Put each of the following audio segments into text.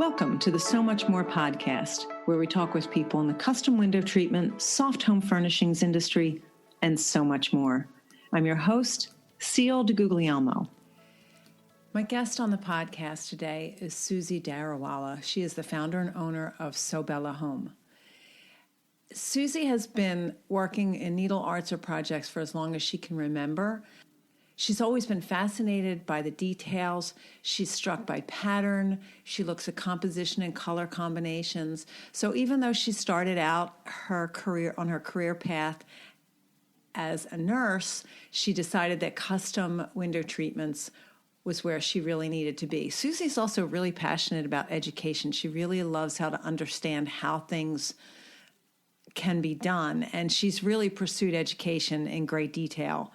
Welcome to the So Much More podcast, where we talk with people in the custom window treatment, soft home furnishings industry, and so much more. I'm your host, Seal DeGuglielmo. My guest on the podcast today is Suzy Daruwala. She is the founder and owner of So Bella Home. Suzy has been working in needle arts or projects for as long as she can remember. She's always been fascinated by the details. She's struck by pattern. She looks at composition and color combinations. So even though she started out her career path as a nurse, she decided that custom window treatments was where she really needed to be. Suzy's also really passionate about education. She really loves how to understand how things can be done, and she's really pursued education in great detail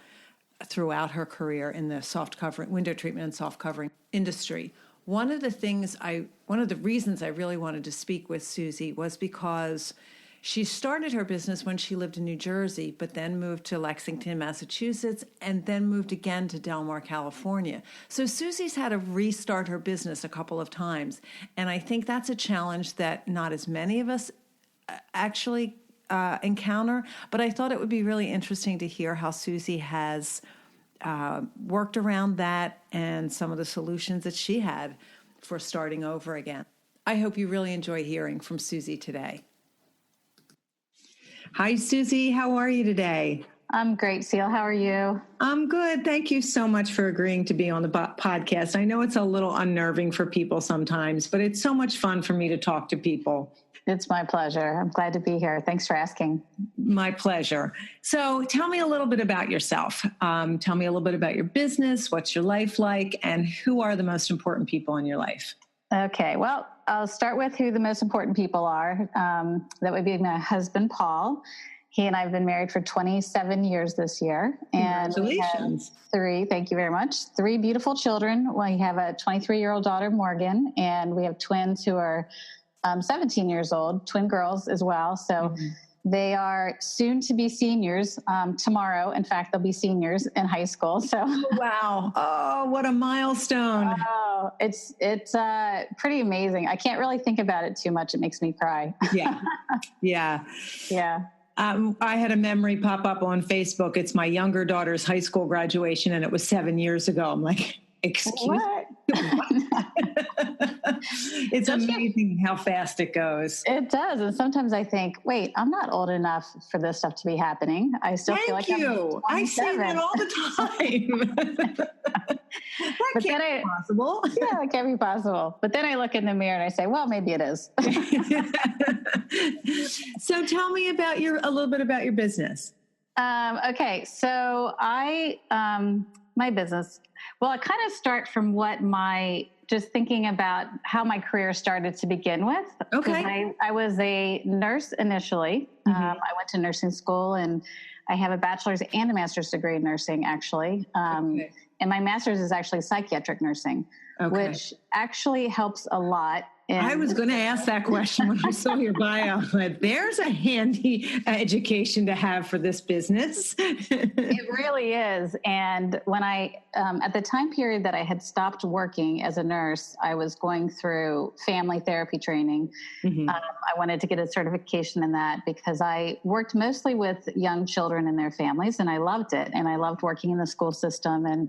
throughout her career in the soft covering, window treatment and soft covering industry. One of the reasons I really wanted to speak with Suzy was because she started her business when she lived in New Jersey, but then moved to Lexington, Massachusetts, and then moved again to Del Mar, California. So Suzy's had to restart her business a couple of times, and I think that's a challenge that not as many of us actually encounter, but I thought it would be really interesting to hear how Suzy has worked around that and some of the solutions that she had for starting over again. I hope you really enjoy hearing from Suzy today. Hi, Suzy. How are you today? I'm great, Seal. How are you? I'm good. Thank you so much for agreeing to be on the podcast. I know it's a little unnerving for people sometimes, but it's so much fun for me to talk to people. It's my pleasure. I'm glad to be here. Thanks for asking. My pleasure. So tell me a little bit about yourself. Tell me a little bit about your business, what's your life like, and who are the most important people in your life? Okay, well, I'll start with who the most important people are. That would be my husband, Paul. He and I have been married for 27 years this year. And congratulations. Thank you very much. 3 beautiful children. We have a 23-year-old daughter, Morgan, and we have twins who are 17 years old, twin girls as well. So they are soon to be seniors tomorrow. In fact, they'll be seniors in high school. So wow. Oh, what a milestone. Oh, it's pretty amazing. I can't really think about it too much. It makes me cry. Yeah. I had a memory pop up on Facebook. It's my younger daughter's high school graduation, and it was 7 years ago. I'm like, excuse me? It's amazing how fast it goes. It does. And sometimes I think, wait, I'm not old enough for this stuff to be happening. I still feel like I say that all the time. That can't be possible. Yeah, it can't be possible. But then I look in the mirror and I say, well, maybe it is. So tell me a little bit about your business. Okay. So my business, well, I kind of start from just thinking about how my career started to begin with. Okay. I was a nurse initially. I went to nursing school, and I have a bachelor's and a master's degree in nursing, actually. And my master's is actually psychiatric nursing, which actually helps a lot. I was going to ask that question when I saw your bio, but there's a handy education to have for this business. It really is. And when at the time period that I had stopped working as a nurse, I was going through family therapy training. I wanted to get a certification in that because I worked mostly with young children and their families, and I loved it. And I loved working in the school system. And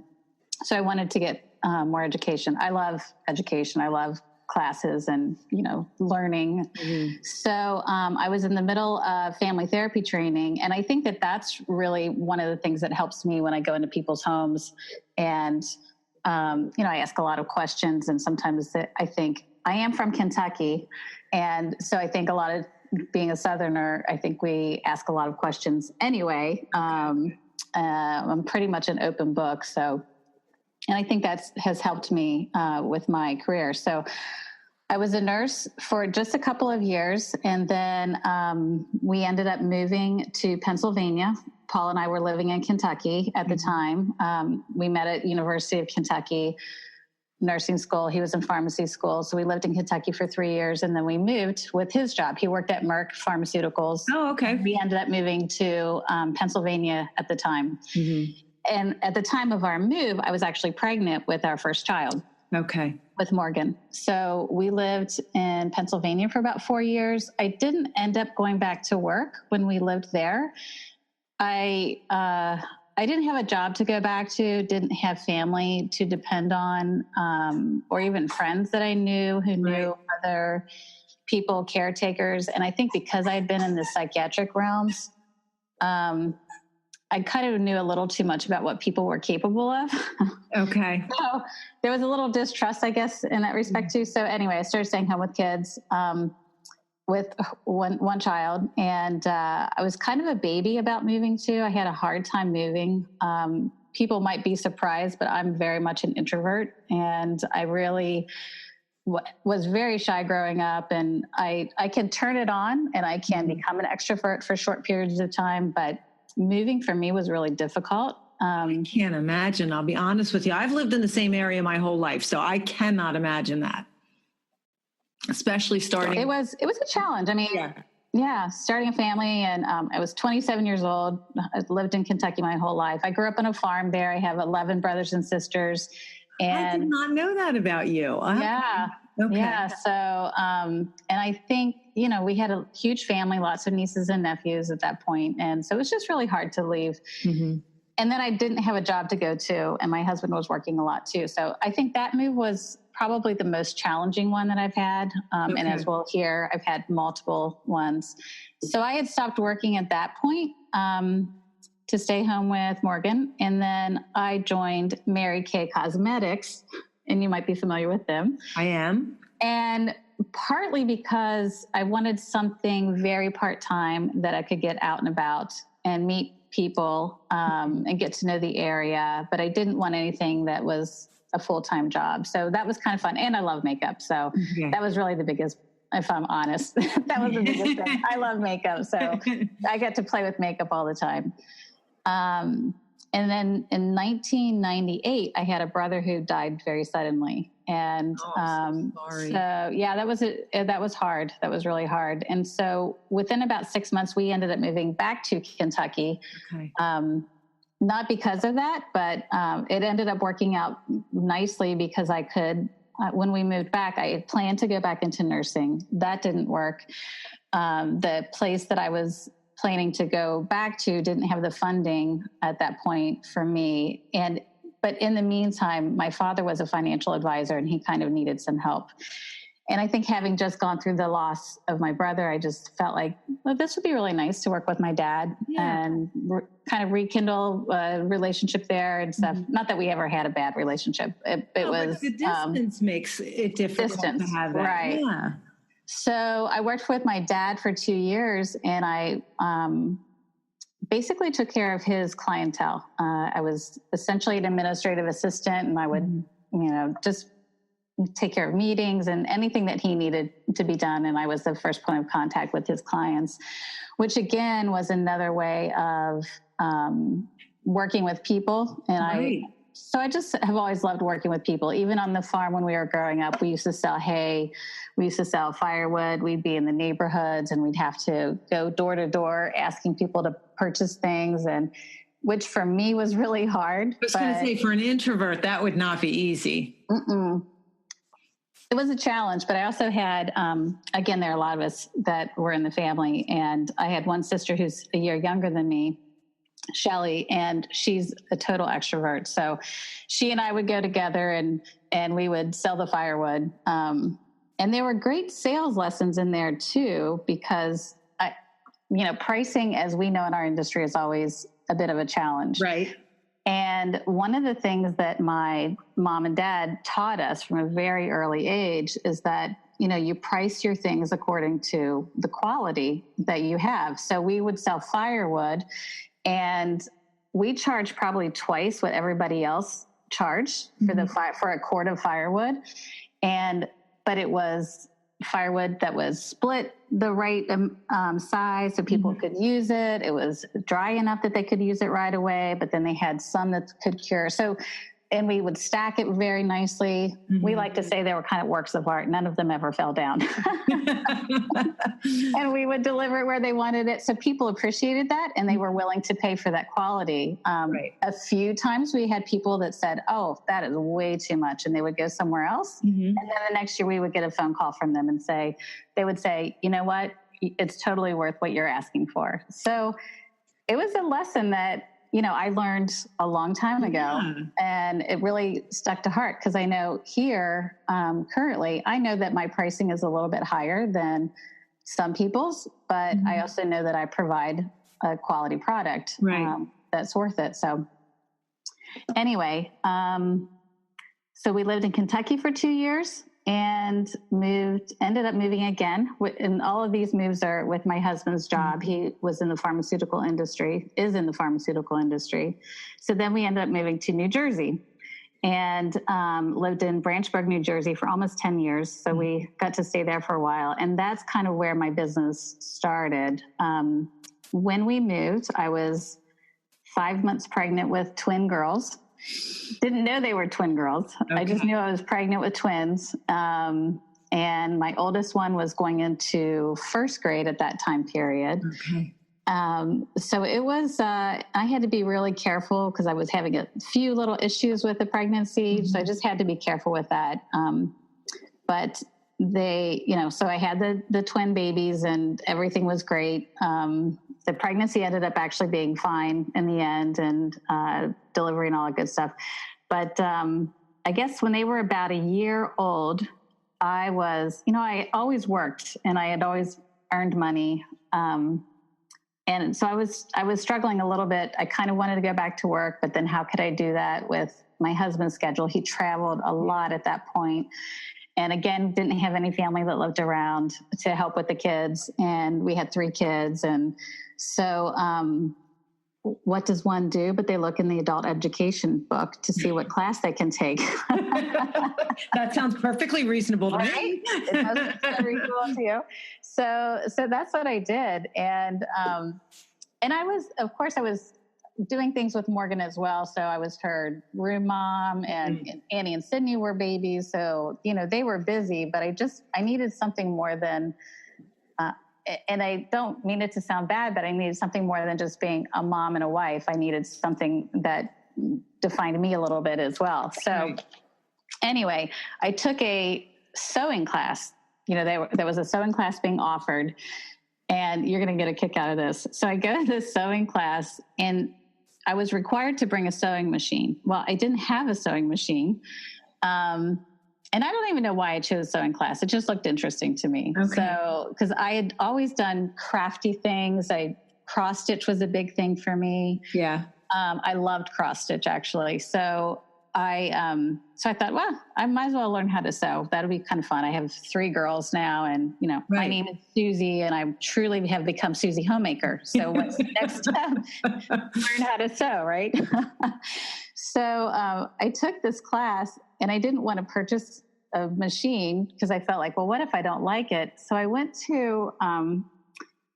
so I wanted to get more education. I love education. I love classes and, learning. So I was in the middle of family therapy training. And I think that that's really one of the things that helps me when I go into people's homes. And, I ask a lot of questions. And sometimes I think I am from Kentucky. And so I think a lot of being a Southerner, I think we ask a lot of questions anyway. I'm pretty much an open book. And I think that has helped me with my career. So I was a nurse for just a couple of years, and then we ended up moving to Pennsylvania. Paul and I were living in Kentucky at the time. We met at University of Kentucky nursing school. He was in pharmacy school. So we lived in Kentucky for 3 years, and then we moved with his job. He worked at Merck Pharmaceuticals. Oh, okay. We ended up moving to Pennsylvania at the time. And at the time of our move, I was actually pregnant with our first child. Okay. With Morgan. So we lived in Pennsylvania for about 4 years. I didn't end up going back to work when we lived there. I didn't have a job to go back to, didn't have family to depend on, or even friends that I knew who knew other people, caretakers. And I think because I'd been in the psychiatric realms, I kind of knew a little too much about what people were capable of. Okay. So there was a little distrust, I guess, in that respect too. So anyway, I started staying home with kids, with one child. And I was kind of a baby about moving too. I had a hard time moving. People might be surprised, but I'm very much an introvert. And I really was very shy growing up. And I can turn it on and I can become an extrovert for short periods of time. But moving for me was really difficult. I can't imagine. I'll be honest with you. I've lived in the same area my whole life, so I cannot imagine that. Especially starting. It was a challenge. I mean, starting a family, and I was 27 years old. I lived in Kentucky my whole life. I grew up on a farm there. I have 11 brothers and sisters. And I did not know that about you. Yeah. Okay. Yeah. So, and I think, we had a huge family, lots of nieces and nephews at that point. And so it was just really hard to leave. Mm-hmm. And then I didn't have a job to go to, and my husband was working a lot too. So I think that move was probably the most challenging one that I've had. And as we'll hear, I've had multiple ones. So I had stopped working at that point to stay home with Morgan. And then I joined Mary Kay Cosmetics, and you might be familiar with them. I am. And partly because I wanted something very part-time that I could get out and about and meet people and get to know the area. But I didn't want anything that was a full-time job. So that was kind of fun. And I love makeup. So that was really the biggest, if I'm honest, that was the biggest thing. I love makeup. So I get to play with makeup all the time. And then in 1998, I had a brother who died very suddenly. And so sorry. So yeah, that was hard. That was really hard. And so within about 6 months, we ended up moving back to Kentucky. Okay. Not because of that, but it ended up working out nicely because I could, when we moved back, I had planned to go back into nursing. That didn't work. The place that I was planning to go back to didn't have the funding at that point for me. But in the meantime, my father was a financial advisor and he kind of needed some help. And I think having just gone through the loss of my brother, I just felt like, well, this would be really nice to work with my dad and kind of rekindle a relationship there and stuff. Mm-hmm. Not that we ever had a bad relationship. It was the distance makes it difficult to have that. Right. Yeah. So I worked with my dad for 2 years, and I basically took care of his clientele. I was essentially an administrative assistant, and I would, just take care of meetings and anything that he needed to be done. And I was the first point of contact with his clients, which again was another way of working with people. And So I just have always loved working with people. Even on the farm when we were growing up, we used to sell hay, we used to sell firewood. We'd be in the neighborhoods and we'd have to go door to door asking people to purchase things, and which for me was really hard. I was going to say, for an introvert, that would not be easy. It was a challenge, but I also had, again, there are a lot of us that were in the family, and I had one sister who's a year younger than me, Shelly, and she's a total extrovert. So she and I would go together and we would sell the firewood. And there were great sales lessons in there too, because pricing, as we know in our industry, is always a bit of a challenge. Right. And one of the things that my mom and dad taught us from a very early age is that, you price your things according to the quality that you have. So we would sell firewood, and we charged probably twice what everybody else charged for a cord of firewood. But it was firewood that was split the right size so people could use it. It was dry enough that they could use it right away, but then they had some that could cure. So and we would stack it very nicely. Mm-hmm. We like to say they were kind of works of art. None of them ever fell down. And we would deliver it where they wanted it. So people appreciated that, and they were willing to pay for that quality. Right. A few times we had people that said, oh, that is way too much, and they would go somewhere else. Mm-hmm. And then the next year we would get a phone call from them and they would say, you know what, it's totally worth what you're asking for. So it was a lesson that, I learned a long time ago, and it really stuck to heart, because I know here, currently, I know that my pricing is a little bit higher than some people's, but I also know that I provide a quality product that's worth it. So anyway, so we lived in Kentucky for 2 years and ended up moving again. And all of these moves are with my husband's job. He was in the pharmaceutical industry, is in the pharmaceutical industry. So then we ended up moving to New Jersey and lived in Branchburg, New Jersey for almost 10 years. So we got to stay there for a while. And that's kind of where my business started. When we moved, I was 5 months pregnant with twin girls. Didn't know they were twin girls. Okay. I just knew I was pregnant with twins. And my oldest one was going into first grade at that time period. Okay. So it was, I had to be really careful because I was having a few little issues with the pregnancy. So I just had to be careful with that. But they, so I had the twin babies and everything was great. The pregnancy ended up actually being fine in the end, and delivery and all that good stuff. But I guess when they were about a year old, I was, I always worked and I had always earned money. And so I was struggling a little bit. I kind of wanted to go back to work, but then how could I do that with my husband's schedule? He traveled a lot at that point. And again, didn't have any family that lived around to help with the kids. And we had 3 kids. And so what does one do? But they look in the adult education book to see what class they can take. That sounds perfectly reasonable to me. It sounds reasonable to you. So that's what I did. And I was doing things with Morgan as well. So I was her room mom, and Annie and Sydney were babies. So, they were busy, but I needed something more than, and I don't mean it to sound bad, but I needed something more than just being a mom and a wife. I needed something that defined me a little bit as well. So anyway, I took a sewing class. There was a sewing class being offered, and you're going to get a kick out of this. So I go to this sewing class, and I was required to bring a sewing machine. Well, I didn't have a sewing machine. And I don't even know why I chose sewing class. It just looked interesting to me. Okay. So, because I had always done crafty things. Cross stitch was a big thing for me. Yeah. I loved cross stitch actually. So I thought, well, I might as well learn how to sew. That'll be kind of fun. I have 3 girls now, and, my name is Suzy, and I truly have become Suzy Homemaker. So what's the next step? Learn how to sew, right? So I took this class, and I didn't want to purchase a machine because I felt like, well, what if I don't like it? So I went to,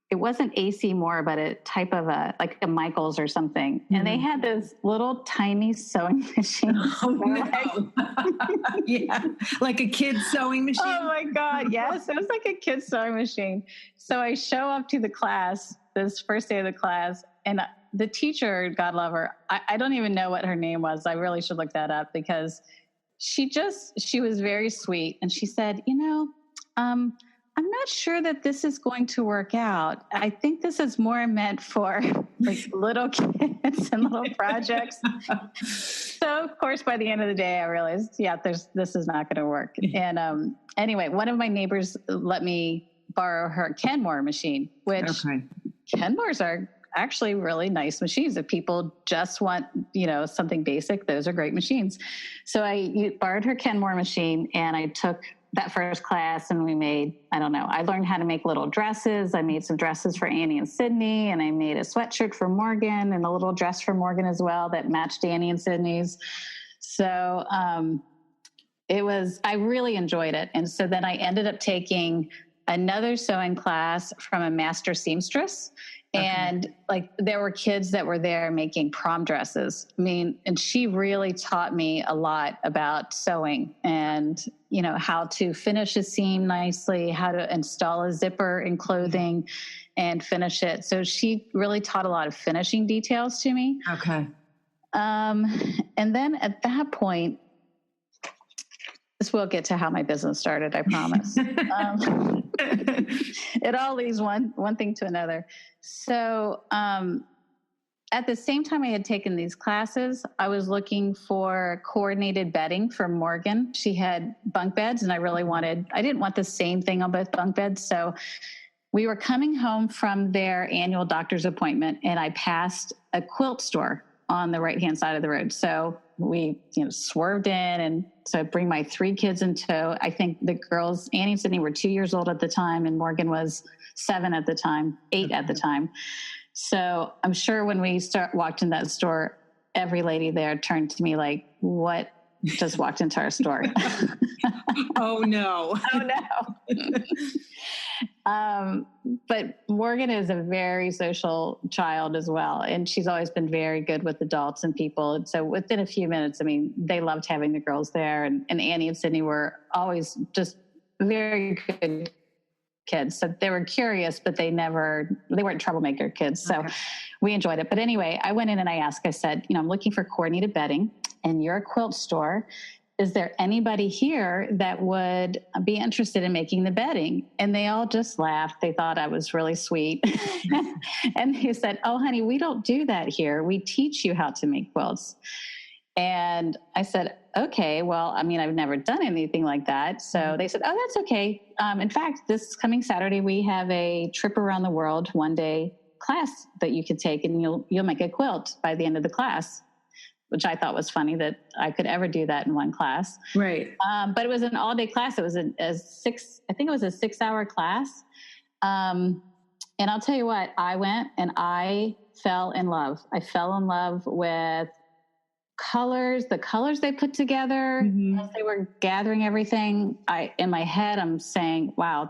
it wasn't AC Moore, but a type of like a Michaels or something. Mm-hmm. And they had this little tiny sewing machine. Oh, no. Yeah. Like a kid's sewing machine. Oh my God. Yes. It was like a kid's sewing machine. So I show up to the class, this first day of the class, and the teacher, God love her, I don't even know what her name was. I really should look that up, because she was very sweet. And she said, I'm not sure that this is going to work out. I think this is more meant for like little kids and little projects. So of course, by the end of the day, I realized, this is not going to work. And anyway, one of my neighbors let me borrow her Kenmore machine, which Kenmores are actually really nice machines. If people just want, something basic, those are great machines. So I borrowed her Kenmore machine, and I took that first class, and we made, I learned how to make little dresses. I made some dresses for Annie and Sydney, and I made a sweatshirt for Morgan and a little dress for Morgan as well that matched Annie and Sydney's. So I really enjoyed it. And so then I ended up taking another sewing class from a master seamstress. Okay. And like there were kids that were there making prom dresses. I mean, and she really taught me a lot about sewing and, you know, how to finish a seam nicely, how to install a zipper in clothing and finish it. So she really taught a lot of finishing details to me. Okay. And then at that point, this will get to how my business started, I promise. It all leads one thing to another. So at the same time I had taken these classes, I was looking for coordinated bedding for Morgan. She had bunk beds, and I didn't want the same thing on both bunk beds. So we were coming home from their annual doctor's appointment, and I passed a quilt store on the right-hand side of the road. So we, swerved in, and so I bring my 3 kids in tow. I think the girls, Annie and Sydney, were 2 years old at the time, and Morgan was 7 at the time, 8 at the time. So I'm sure when we walked in that store, every lady there turned to me like, "What just walked into our store?" Oh no. Oh no. But Morgan is a very social child as well. And she's always been very good with adults and people. And so within a few minutes, I mean, they loved having the girls there. And Annie and Sydney were always just very good kids. So they were curious, but they weren't troublemaker kids. So we enjoyed it. But anyway, I went in and I said, I'm looking for coordinated bedding, and you're a quilt store. Is there anybody here that would be interested in making the bedding? And they all just laughed. They thought I was really sweet. And they said, "Oh, honey, we don't do that here. We teach you how to make quilts." And I said, "Okay, well, I mean, I've never done anything like that." So they said, "Oh, that's okay. In fact, this coming Saturday, we have a trip around the world 1-day class that you could take, and you'll make a quilt by the end of the class," which I thought was funny that I could ever do that in one class. Right. But it was an all-day class. It was a 6-hour class. And I'll tell you what, I went and I fell in love. I fell in love with the colors they put together as they were gathering everything. In my head, I'm saying, wow,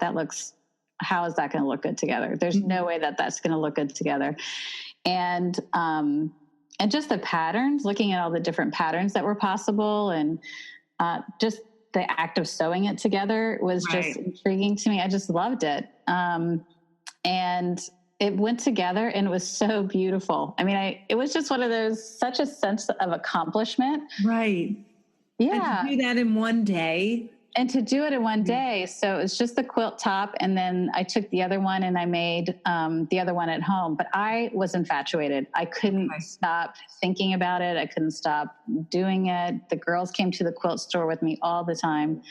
how is that going to look good together? There's no way that that's going to look good together. And just the patterns, looking at all the different patterns that were possible, and just the act of sewing it together was just intriguing to me. I just loved it. And it went together, and it was so beautiful. I mean, it was just one of those, such a sense of accomplishment. Right. Yeah. And to do that in one day. And to do it in one day. So it's just the quilt top. And then I took the other one and I made the other one at home. But I was infatuated. I couldn't stop thinking about it. I couldn't stop doing it. The girls came to the quilt store with me all the time.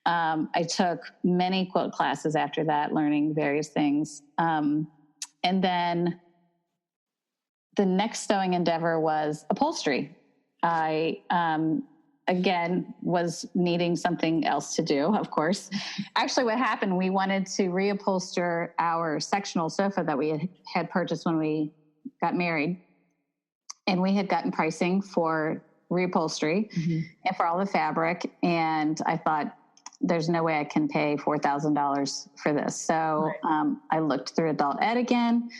I took many quilt classes after that, learning various things. And then the next sewing endeavor was upholstery. I again was needing something else to do, of course. Actually, what happened, we wanted to reupholster our sectional sofa that we had purchased when we got married. And we had gotten pricing for reupholstery and for all the fabric. And I thought, there's no way I can pay $4,000 for this. So I looked through adult ed again.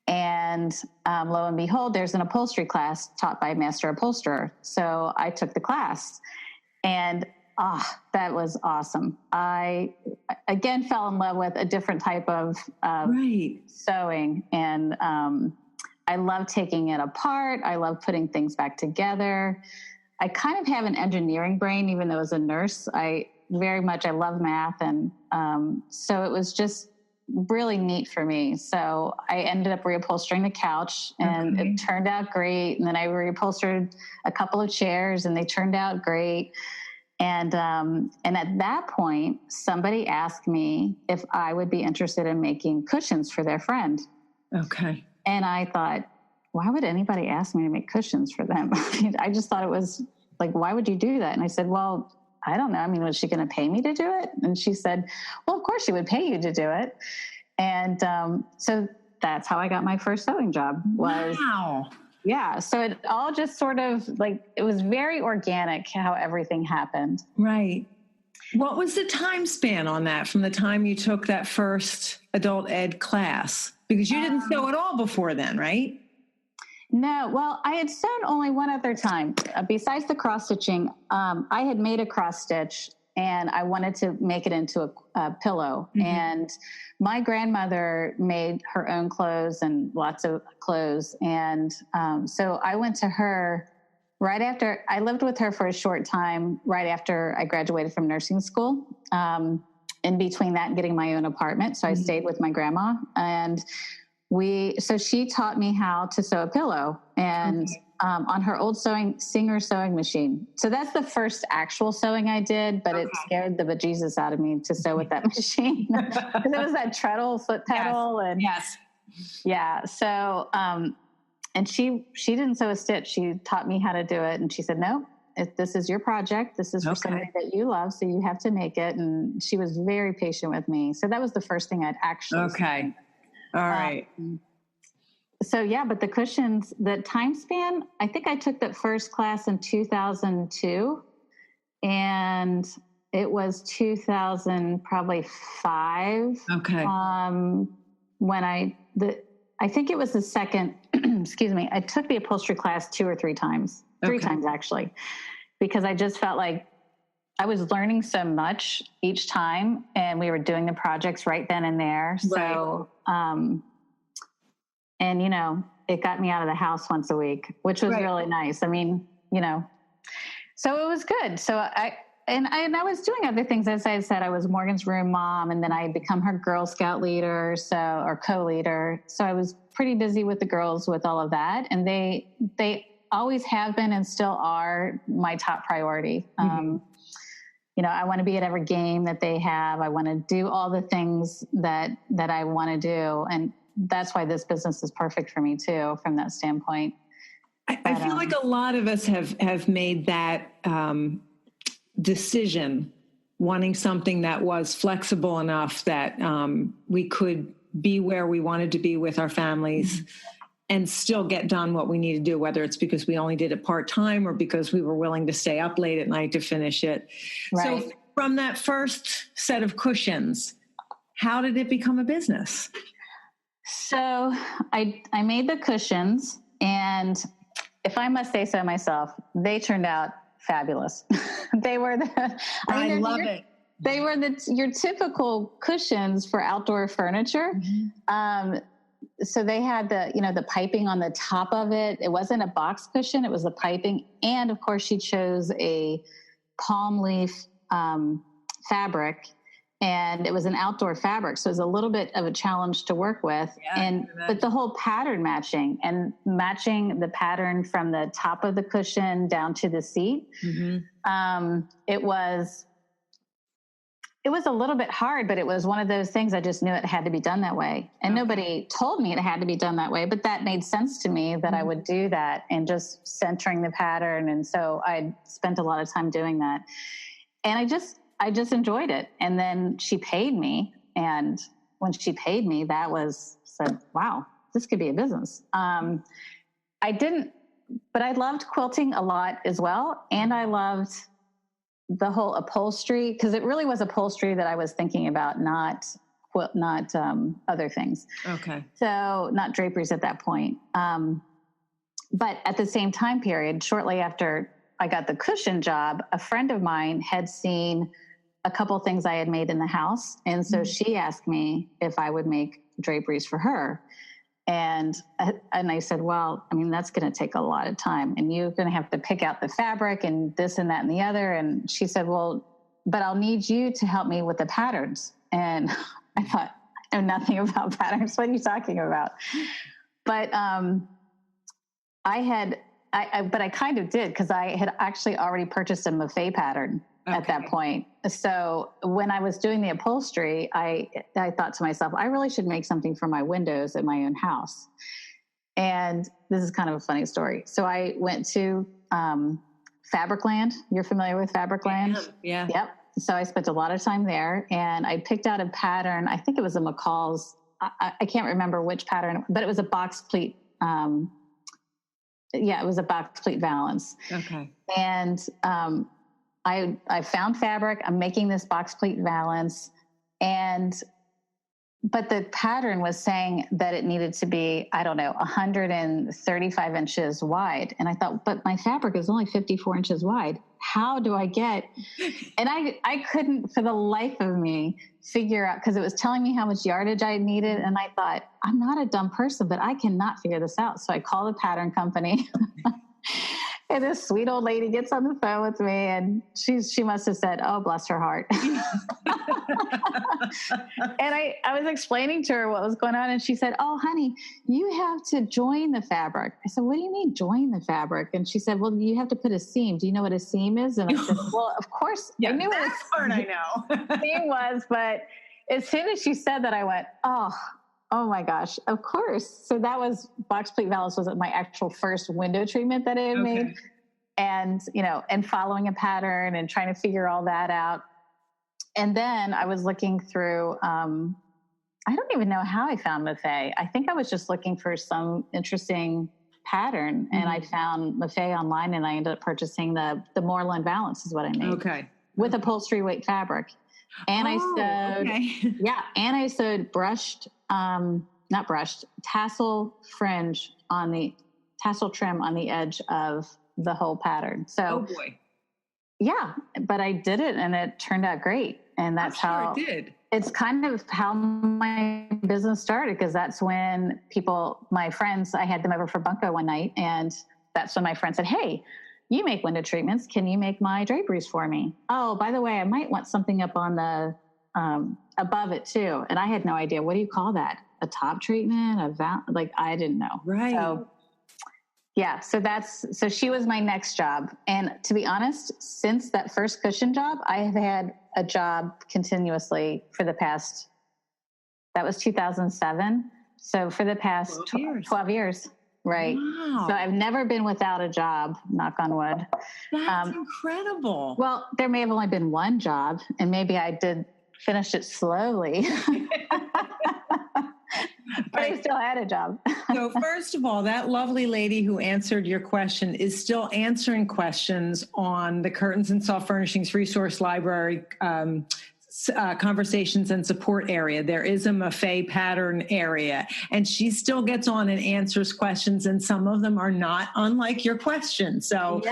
And lo and behold, there's an upholstery class taught by a master upholsterer. So I took the class, and that was awesome. I again fell in love with a different type of sewing, and I love taking it apart. I love putting things back together. I kind of have an engineering brain, even though as a nurse, I love math, and so it was just really neat for me. So I ended up reupholstering the couch, and it turned out great. And then I reupholstered a couple of chairs, and they turned out great. And at that point, somebody asked me if I would be interested in making cushions for their friend. Okay. And I thought, why would anybody ask me to make cushions for them? I just thought it was like, why would you do that? And I said, well, I don't know. I mean, was she going to pay me to do it? And she said, well, of course she would pay you to do it. And so that's how I got my first sewing job. Wow. Yeah. So it all just sort of like, it was very organic how everything happened. Right. What was the time span on that from the time you took that first adult ed class? Because you didn't sew at all before then, right? No, well, I had sewn only one other time. Besides the cross stitching, I had made a cross stitch and I wanted to make it into a pillow. Mm-hmm. And my grandmother made her own clothes and lots of clothes. And so I went to her right after, I lived with her for a short time, right after I graduated from nursing school. In between that and getting my own apartment. So I stayed with my grandma, and so she taught me how to sew a pillow, and on her old Singer sewing machine. So that's the first actual sewing I did, but it scared the bejesus out of me to sew with that machine because it was that treadle, foot pedal. Yes. And yes. Yeah. So, and she didn't sew a stitch. She taught me how to do it. And she said, no, if this is your project, this is for somebody that you love, so you have to make it. And she was very patient with me. So that was the first thing I'd actually seen. All right. So yeah, but the cushions, the time span, I think I took that first class in 2002, and it was 2000, probably 5. Okay. When I think it was the second, excuse me, I took the upholstery class 2 or 3 times. 3 times actually, because I just felt like I was learning so much each time, and we were doing the projects right then and there. So, and it got me out of the house once a week, which was really nice. I mean, so it was good. So I was doing other things. As I said, I was Morgan's room mom, and then I had become her Girl Scout leader, or co-leader. So I was pretty busy with the girls with all of that. And they always have been and still are my top priority. Mm-hmm. I want to be at every game that they have. I want to do all the things that I want to do. And that's why this business is perfect for me too, from that standpoint. I feel like a lot of us have made that decision, wanting something that was flexible enough that we could be where we wanted to be with our families. Mm-hmm. And still get done what we need to do, whether it's because we only did it part-time or because we were willing to stay up late at night to finish it. Right. So from that first set of cushions, how did it become a business? So I made the cushions, and if I must say so myself, they turned out fabulous. They were I love it. They were your typical cushions for outdoor furniture. Mm-hmm. So they had the piping on the top of it. It wasn't a box cushion. It was the piping. And of course she chose a palm leaf fabric, and it was an outdoor fabric. So it was a little bit of a challenge to work with. Yeah, but the whole pattern matching the pattern from the top of the cushion down to the seat. Mm-hmm. It was a little bit hard, but it was one of those things I just knew it had to be done that way. And nobody told me it had to be done that way, but that made sense to me that I would do that, and just centering the pattern. And so I spent a lot of time doing that. And I just enjoyed it. And then she paid me. And when she paid me, said, wow, this could be a business. But I loved quilting a lot as well. And I loved the whole upholstery, because it really was upholstery that I was thinking about, not other things. Okay. So not draperies at that point. But at the same time period, shortly after I got the cushion job, a friend of mine had seen a couple things I had made in the house. And so she asked me if I would make draperies for her. And I said, well, I mean, that's going to take a lot of time, and you're going to have to pick out the fabric and this and that and the other. And she said, well, but I'll need you to help me with the patterns. And I thought, I know nothing about patterns. What are you talking about? But I kind of did, because I had actually already purchased a Maffei pattern at that point. So when I was doing the upholstery, I thought to myself, I really should make something for my windows in my own house. And this is kind of a funny story. So I went to Fabricland. You're familiar with Fabricland? Yeah. Yep. So I spent a lot of time there, and I picked out a pattern. I think it was a McCall's. I can't remember which pattern, but it was a box pleat. It was a box pleat valance. Okay. And I found fabric. I'm making this box pleat valance, but the pattern was saying that it needed to be, 135 inches wide. And I thought, but my fabric is only 54 inches wide. How do I get? And I couldn't for the life of me figure out, because it was telling me how much yardage I needed. And I thought, I'm not a dumb person, but I cannot figure this out. So I called the pattern company. And this sweet old lady gets on the phone with me, and she must have said, "Oh, bless her heart." And I was explaining to her what was going on, and she said, "Oh, honey, you have to join the fabric." I said, "What do you mean join the fabric?" And she said, "Well, you have to put a seam. Do you know what a seam is?" And I said, "Well, of course, yeah, I knew that part I know." seam was, but as soon as she said that, I went, Oh my gosh, of course. So that was box pleat valance was my actual first window treatment that I had made. And, and following a pattern and trying to figure all that out. And then I was looking through, I don't even know how I found Maffei. I think I was just looking for some interesting pattern, and I found Maffei online, and I ended up purchasing the Moreland valance is what I made. Okay. With upholstery weight fabric. And I sewed tassel fringe tassel trim on the edge of the whole pattern. So, oh boy. Yeah, but I did it and it turned out great. And that's how it did. It's kind of how my business started, because that's when my friends, I had them over for bunko one night, and that's when my friend said, "Hey, you make window treatments. Can you make my draperies for me? Oh, by the way, I might want something up on the above it too." And I had no idea. What do you call that? A top treatment? I didn't know. Right. So, yeah. So she was my next job. And to be honest, since that first cushion job, I have had a job continuously for the past, that was 2007. So for the past 12 years. Right. Wow. So I've never been without a job, knock on wood. That's incredible. Well, there may have only been one job, and maybe I did finish it slowly. But I still had a job. So first of all, that lovely lady who answered your question is still answering questions on the Curtains and Soft Furnishings Resource Library conversations and support area. There is a Maffei pattern area, and she still gets on and answers questions, and some of them are not unlike your question. So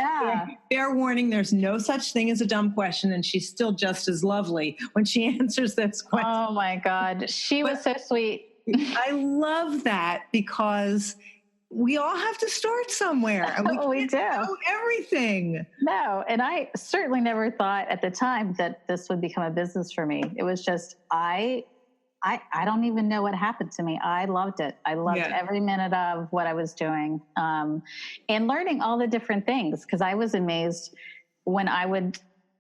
fair warning, there's no such thing as a dumb question, and she's still just as lovely when she answers this question. Oh my God. She was so sweet. I love that, because we all have to start somewhere, and we do know everything. No, and I certainly never thought at the time that this would become a business for me. It was just I don't even know what happened to me. I loved it. I loved every minute of what I was doing, and learning all the different things, because I was amazed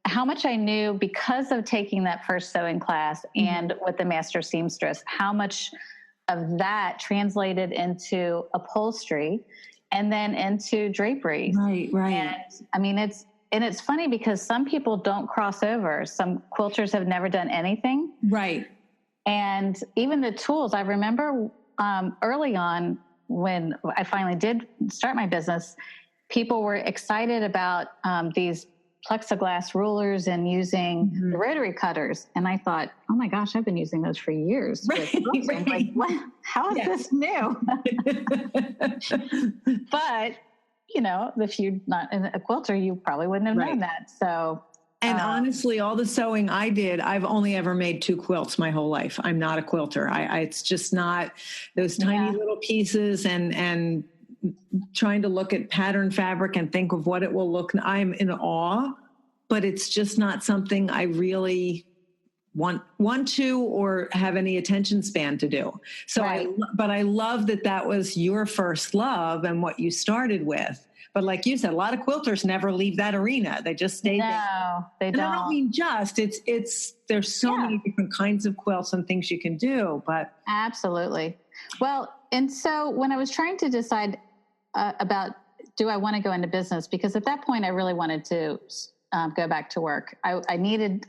how much I knew because of taking that first sewing class and with the master seamstress, how much of that translated into upholstery and then into drapery. Right. And I mean, it's funny because some people don't cross over. Some quilters have never done anything. Right. And even the tools, I remember early on when I finally did start my business, people were excited about these plexiglass rulers and using the rotary cutters. And I thought, oh my gosh, I've been using those for years. Right. Like, what? How is this new? But, if you're not a quilter, you probably wouldn't have known that. So, and honestly, all the sewing I did, I've only ever made 2 quilts my whole life. I'm not a quilter. It's just not those tiny little pieces and trying to look at pattern fabric and think of what it will look. I'm in awe, but it's just not something I really want to or have any attention span to do. So, but I love that was your first love and what you started with. But like you said, a lot of quilters never leave that arena. They just stay there. No, they don't. I don't mean there's so many different kinds of quilts and things you can do, but. Absolutely. Well, and so when I was trying to decide about, do I want to go into business? Because at that point I really wanted to go back to work. I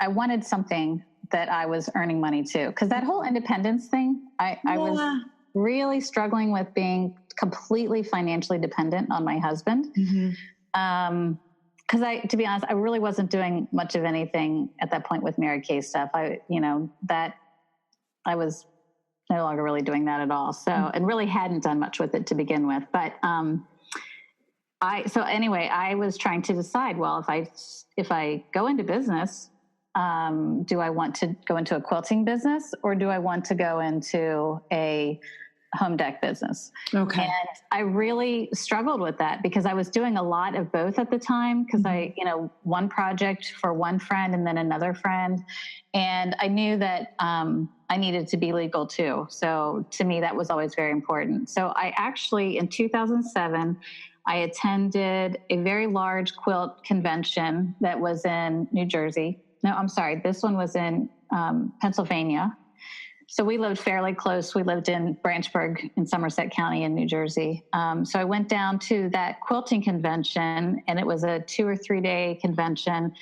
wanted something that I was earning money too. Because that whole independence thing, I was really struggling with being completely financially dependent on my husband. Because to be honest, I really wasn't doing much of anything at that point with Mary Kay stuff. I was no longer really doing that at all. So, and really hadn't done much with it to begin with. But I was trying to decide, well, if I go into business, do I want to go into a quilting business, or do I want to go into a home deck business? Okay. And I really struggled with that because I was doing a lot of both at the time, because one project for one friend and then another friend. And I knew that I needed to be legal too. So to me, that was always very important. So I actually, in 2007, I attended a very large quilt convention that was in New Jersey. No, I'm sorry. This one was in Pennsylvania. So we lived fairly close. We lived in Branchburg in Somerset County in New Jersey. So I went down to that quilting convention, and it was a 2 or 3 day convention.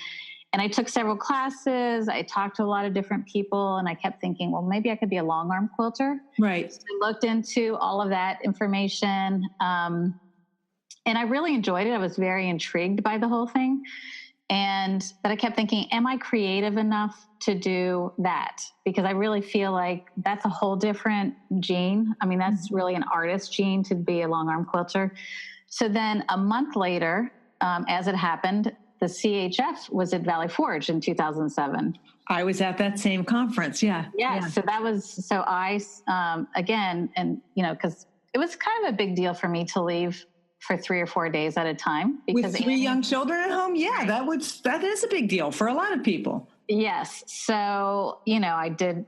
And I took several classes. I talked to a lot of different people, and I kept thinking, well, maybe I could be a long arm quilter. Right. So I looked into all of that information. And I really enjoyed it. I was very intrigued by the whole thing. But I kept thinking, am I creative enough to do that? Because I really feel like that's a whole different gene. I mean, that's really an artist gene to be a long arm quilter. So then a month later, as it happened, the CHF was at Valley Forge in 2007. I was at that same conference. Yeah. Yeah. So I, again, and, because it was kind of a big deal for me to leave for 3 or 4 days at a time. Because with 3 young children at home? Yeah, that is a big deal for a lot of people. Yes. So, I did,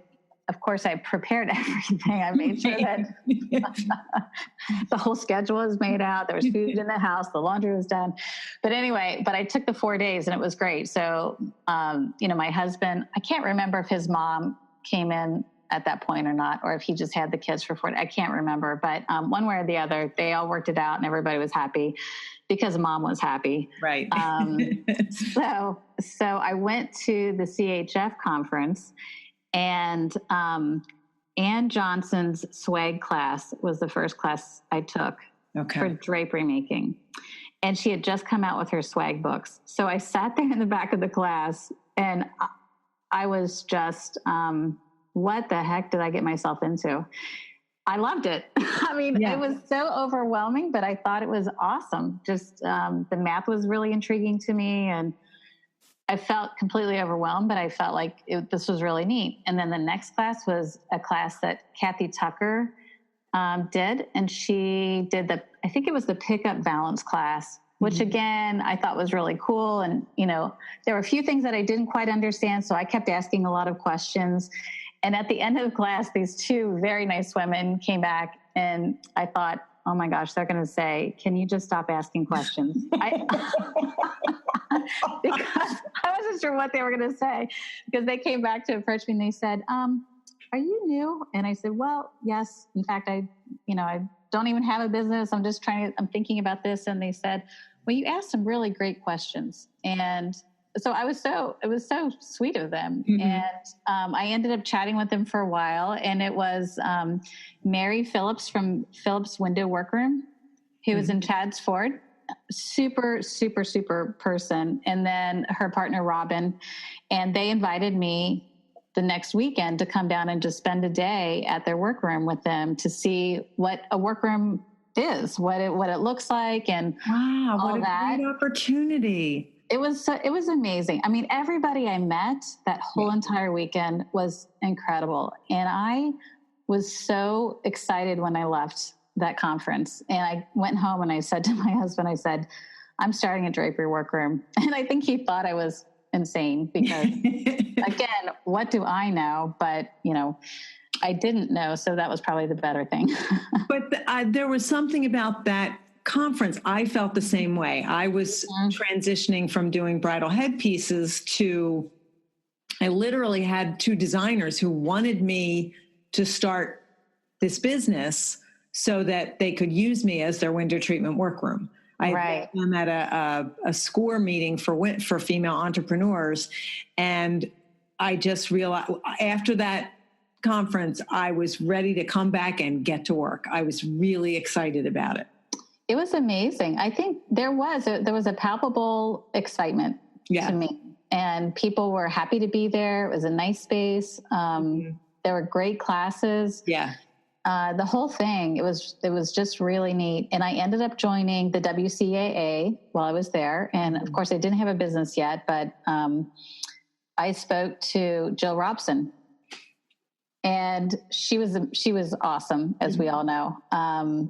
of course, I prepared everything. I made sure that the whole schedule was made out. There was food in the house. The laundry was done. But anyway, I took the 4 days and it was great. So, my husband, I can't remember if his mom came in at that point or not, or if he just had the kids for 4 days. I can't remember, but one way or the other, they all worked it out and everybody was happy because mom was happy. Right. So I went to the CHF conference, and Ann Johnson's swag class was the first class I took for drapery making. And she had just come out with her swag books. So I sat there in the back of the class, and I was just, what the heck did I get myself into? I loved it. I mean, It was so overwhelming, but I thought it was awesome. Just the math was really intriguing to me, and I felt completely overwhelmed, but I felt like this was really neat. And then the next class was a class that Kathy Tucker did, and she did I think it was the pickup balance class, which again, I thought was really cool. And, there were a few things that I didn't quite understand, so I kept asking a lot of questions. And at the end of the class, these 2 very nice women came back, and I thought, oh my gosh, they're going to say, can you just stop asking questions? Because I wasn't sure what they were going to say, because they came back to approach me and they said, are you new? And I said, well, yes. In fact, I don't even have a business. I'm I'm thinking about this. And they said, well, you asked some really great questions. And so it was so sweet of them. Mm-hmm. And I ended up chatting with them for a while, and it was Mary Phillips from Phillips Window Workroom, who was in Chad's Ford. Super, super, super person. And then her partner, Robin, and they invited me the next weekend to come down and just spend a day at their workroom with them to see what a workroom is, what it looks like, and wow, all what a that. Great opportunity. It was amazing. I mean, everybody I met that whole entire weekend was incredible. And I was so excited when I left that conference. And I went home and I said to my husband, I said, I'm starting a drapery workroom. And I think he thought I was insane because, again, what do I know? But, I didn't know. So that was probably the better thing. But there was something about that conference. I felt the same way. I was transitioning from doing bridal headpieces to, I literally had 2 designers who wanted me to start this business so that they could use me as their window treatment workroom. I'm at a SCORE meeting for female entrepreneurs. And I just realized after that conference, I was ready to come back and get to work. I was really excited about it. It was amazing. I think there was a palpable excitement to me, and people were happy to be there. It was a nice space. There were great classes. Yeah. The whole thing, it was just really neat. And I ended up joining the WCAA while I was there. And of course I didn't have a business yet, but I spoke to Jill Robson, and she was awesome, as we all know. I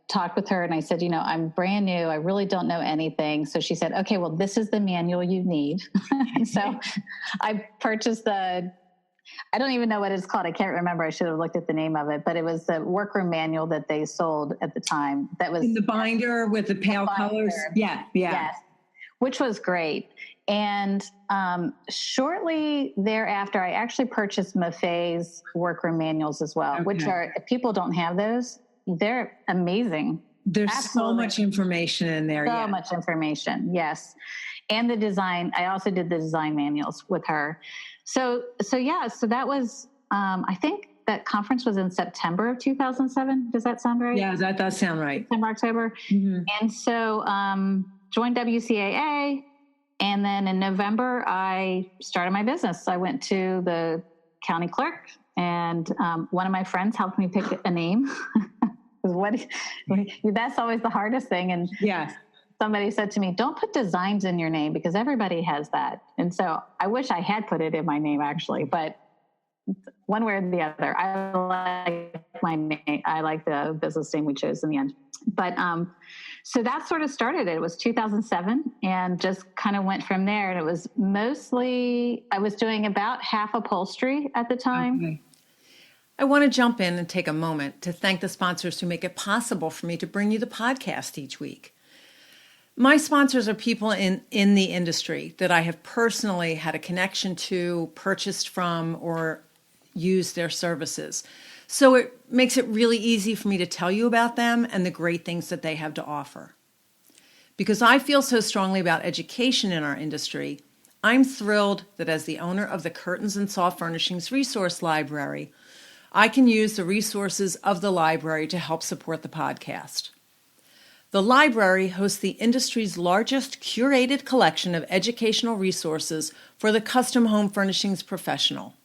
talked with her and I said, I'm brand new. I really don't know anything. So she said, okay, well, this is the manual you need. And so I purchased I don't even know what it's called. I can't remember. I should have looked at the name of it, but it was the workroom manual that they sold at the time. That was in the binder with the pale colors. Yeah. Yes, which was great. And shortly thereafter, I actually purchased Maffei's workroom manuals as well, which are, if people don't have those, they're amazing. There's so much information in there. So much information. Yes. And the design, I also did the design manuals with her. So that was, I think that conference was in September of 2007. Does that sound right? Yeah, that does sound right. September, October. Mm-hmm. And so, joined WCAA. And then in November, I started my business. I went to the county clerk, and one of my friends helped me pick a name. That's always the hardest thing. And somebody said to me, don't put designs in your name because everybody has that. And so I wish I had put it in my name actually, but one way or the other, I like my name. I like the business name we chose in the end. But so that sort of started it. It was 2007 and just kind of went from there. And it was mostly, I was doing about half upholstery at the time. Okay. I want to jump in and take a moment to thank the sponsors who make it possible for me to bring you the podcast each week. My sponsors are people in the industry that I have personally had a connection to, purchased from, or used their services. So it makes it really easy for me to tell you about them and the great things that they have to offer. Because I feel so strongly about education in our industry, I'm thrilled that as the owner of the Curtains and Soft Furnishings Resource Library, I can use the resources of the library to help support the podcast. The library hosts the industry's largest curated collection of educational resources for the custom home furnishings professional.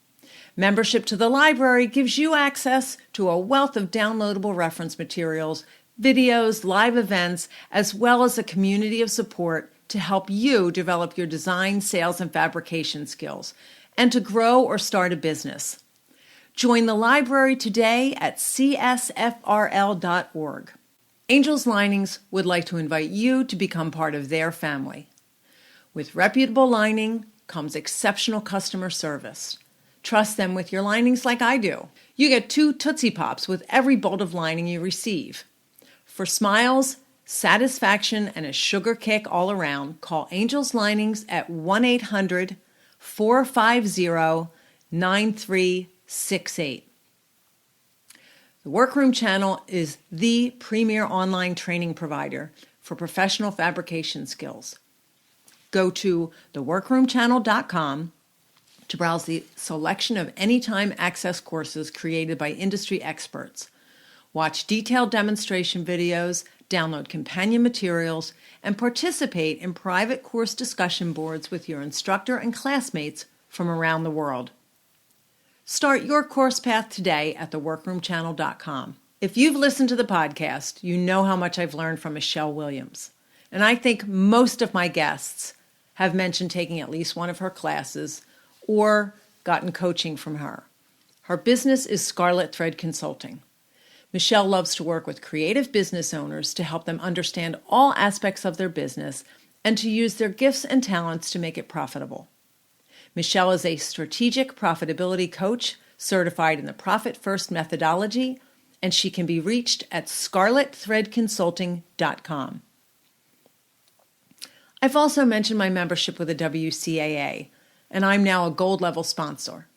Membership to the library gives you access to a wealth of downloadable reference materials, videos, live events, as well as a community of support to help you develop your design, sales, and fabrication skills, and to grow or start a business. Join the library today at csfrl.org. Angels Linings would like to invite you to become part of their family. With reputable lining comes exceptional customer service. Trust them with your linings like I do. You get 2 Tootsie Pops with every bolt of lining you receive. For smiles, satisfaction, and a sugar kick all around, call Angels Linings at 1-800-450-9368. The Workroom Channel is the premier online training provider for professional fabrication skills. Go to theworkroomchannel.com to browse the selection of anytime access courses created by industry experts. Watch detailed demonstration videos, download companion materials, and participate in private course discussion boards with your instructor and classmates from around the world. Start your course path today at theworkroomchannel.com. If you've listened to the podcast, you know how much I've learned from Michelle Williams. And I think most of my guests have mentioned taking at least one of her classes or gotten coaching from her. Her business is Scarlet Thread Consulting. Michelle loves to work with creative business owners to help them understand all aspects of their business and to use their gifts and talents to make it profitable. Michelle is a strategic profitability coach certified in the Profit First methodology, and she can be reached at scarletthreadconsulting.com. I've also mentioned my membership with the WCAA, and I'm now a gold level sponsor,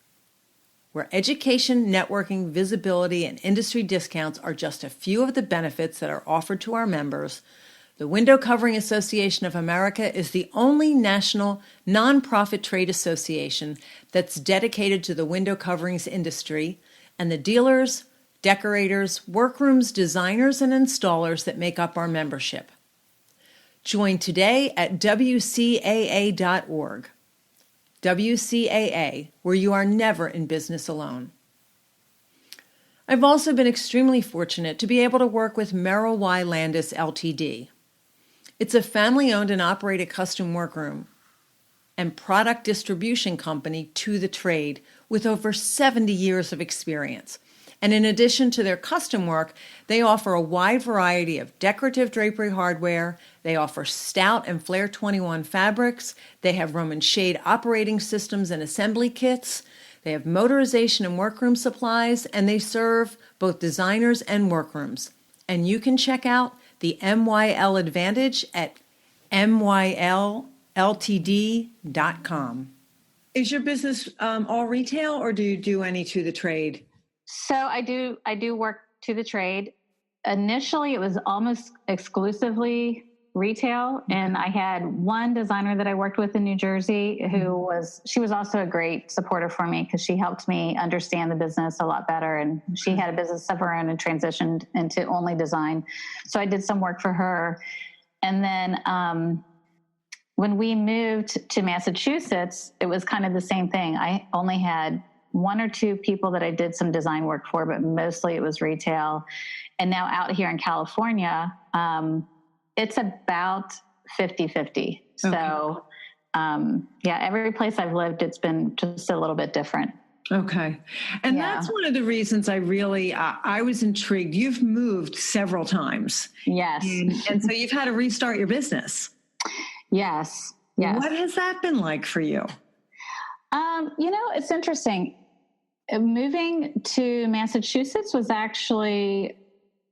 where education, networking, visibility, and industry discounts are just a few of the benefits that are offered to our members. The Window Covering Association of America is the only national nonprofit trade association that's dedicated to the window coverings industry, and the dealers, decorators, workrooms, designers, and installers that make up our membership. Join today at WCAA.org. WCAA, where you are never in business alone. I've also been extremely fortunate to be able to work with Merrill Y. Landis Ltd. It's a family-owned and operated custom workroom and product distribution company to the trade with over 70 years of experience. And in addition to their custom work, they offer a wide variety of decorative drapery hardware. They offer Stout and Flair 21 fabrics. They have Roman shade operating systems and assembly kits. They have motorization and workroom supplies, and they serve both designers and workrooms. And you can check out the MYL Advantage at MYLLTD.com. Is your business all retail, or do you do any to the trade? So I do work to the trade. Initially, it was almost exclusively retail. And I had one designer that I worked with in New Jersey she was also a great supporter for me because she helped me understand the business a lot better. And she had a business of her own and transitioned into only design. So I did some work for her. And then when we moved to Massachusetts, it was kind of the same thing. I only had one or two people that I did some design work for, but mostly it was retail. And now out here in California, it's about 50-50. Okay. So, every place I've lived, it's been just a little bit different. Okay. And that's one of the reasons I was intrigued. You've moved several times. Yes. And so you've had to restart your business. Yes. What has that been like for you? It's interesting. Moving to Massachusetts was actually,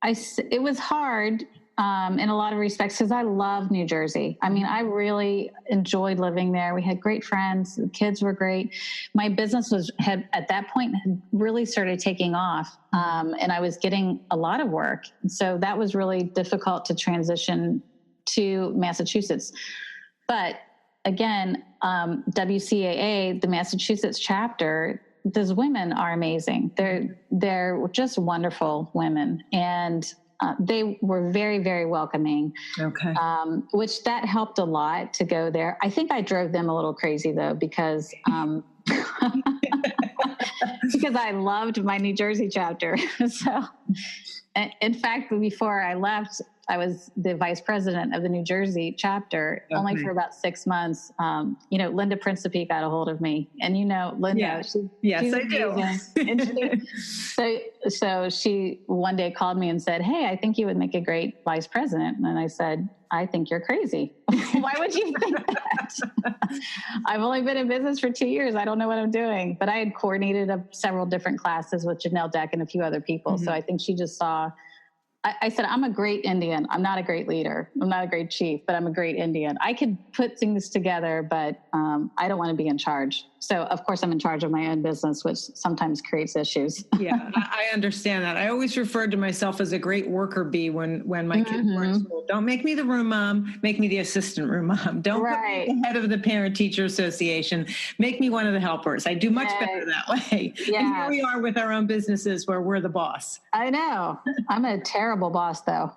it was hard in a lot of respects because I love New Jersey. I mean, I really enjoyed living there. We had great friends. The kids were great. My business had at that point really started taking off, and I was getting a lot of work. So that was really difficult to transition to Massachusetts. But again, WCAA, the Massachusetts chapter, those women are amazing. They're just wonderful women, and they were very, very welcoming. Okay. Which that helped a lot to go there. I think I drove them a little crazy though, because because I loved my New Jersey chapter. So, in fact, before I left, I was the vice president of the New Jersey chapter, only for about 6 months. Linda Principe got a hold of me, and Linda. Yes, she's I do. So she one day called me and said, "Hey, I think you would make a great vice president." And I said, "I think you're crazy. Why would you think that? I've only been in business for 2 years. I don't know what I'm doing." But I had coordinated several different classes with Janelle Deck and a few other people. Mm-hmm. So I think she just saw. I said, I'm a great Indian. I'm not a great leader. I'm not a great chief, but I'm a great Indian. I could put things together, but I don't want to be in charge. So, of course, I'm in charge of my own business, which sometimes creates issues. Yeah, I understand that. I always referred to myself as a great worker bee when my kids were in school. Don't make me the room mom. Make me the assistant room mom. Don't put me the head of the parent-teacher association. Make me one of the helpers. I do much better that way. Yeah. And here we are with our own businesses where we're the boss. I know. I'm a terrible boss, though.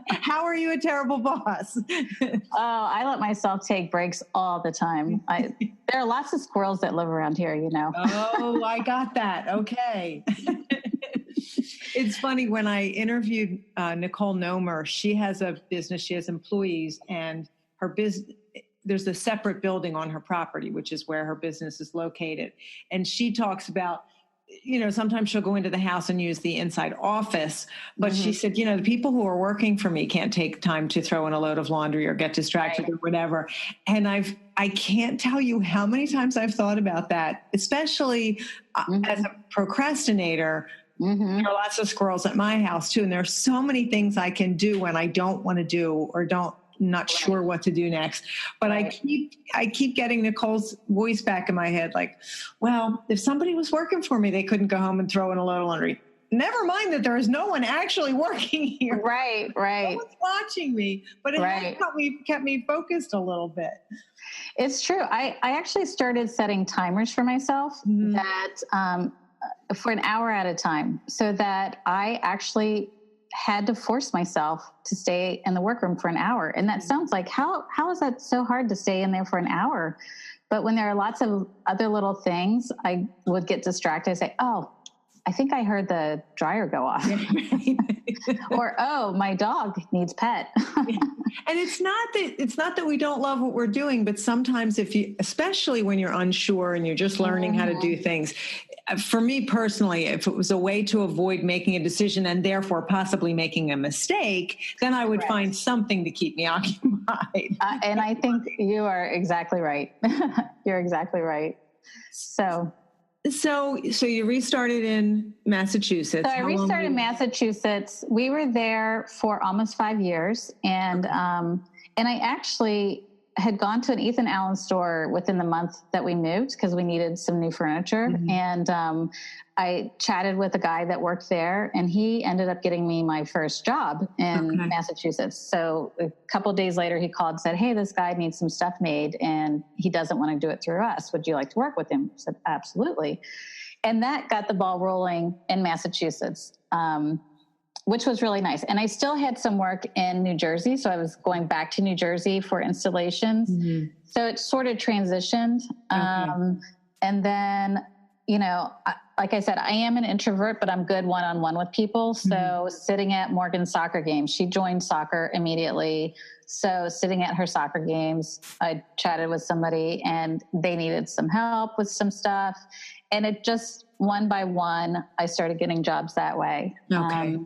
How are you a terrible boss? I let myself take breaks all the time. There are lots of squirrels that live around here, Oh, I got that. Okay. It's funny, when I interviewed Nicole Nomer, she has a business, she has employees, and her business, there's a separate building on her property, which is where her business is located. And she talks about, sometimes she'll go into the house and use the inside office, but she said, the people who are working for me can't take time to throw in a load of laundry or get distracted or whatever. And I can't tell you how many times I've thought about that, especially as a procrastinator. There are lots of squirrels at my house too. And there are so many things I can do when I don't want to do or not sure what to do next. But I keep getting Nicole's voice back in my head, like, well, if somebody was working for me, they couldn't go home and throw in a load of laundry. Never mind that there is no one actually working here. Right. No one's watching me, but it has kept me focused a little bit. It's true. I actually started setting timers for myself that for an hour at a time, so that I actually had to force myself to stay in the workroom for an hour. And that sounds like, how is that so hard to stay in there for an hour? But when there are lots of other little things, I would get distracted. I say, oh, I think I heard the dryer go off. Or, oh, my dog needs pet. And it's not that we don't love what we're doing, but sometimes especially when you're unsure and you're just learning how to do things, for me personally, if it was a way to avoid making a decision and therefore possibly making a mistake, then I would find something to keep me occupied. And I think you are exactly right. You're exactly right. So you restarted in Massachusetts. So I restarted in Massachusetts. We were there for almost 5 years. And I actually had gone to an Ethan Allen store within the month that we moved because we needed some new furniture. Mm-hmm. And I chatted with a guy that worked there, and he ended up getting me my first job in Massachusetts. So a couple of days later, he called and said, hey, this guy needs some stuff made, and he doesn't want to do it through us. Would you like to work with him? I said, absolutely. And that got the ball rolling in Massachusetts, which was really nice. And I still had some work in New Jersey. So I was going back to New Jersey for installations. Mm-hmm. So it sort of transitioned. And then, like I said, I am an introvert, but I'm good one-on-one with people. So sitting at Morgan's soccer games, she joined soccer immediately. So sitting at her soccer games, I chatted with somebody and they needed some help with some stuff. And it just, one by one, I started getting jobs that way. Okay.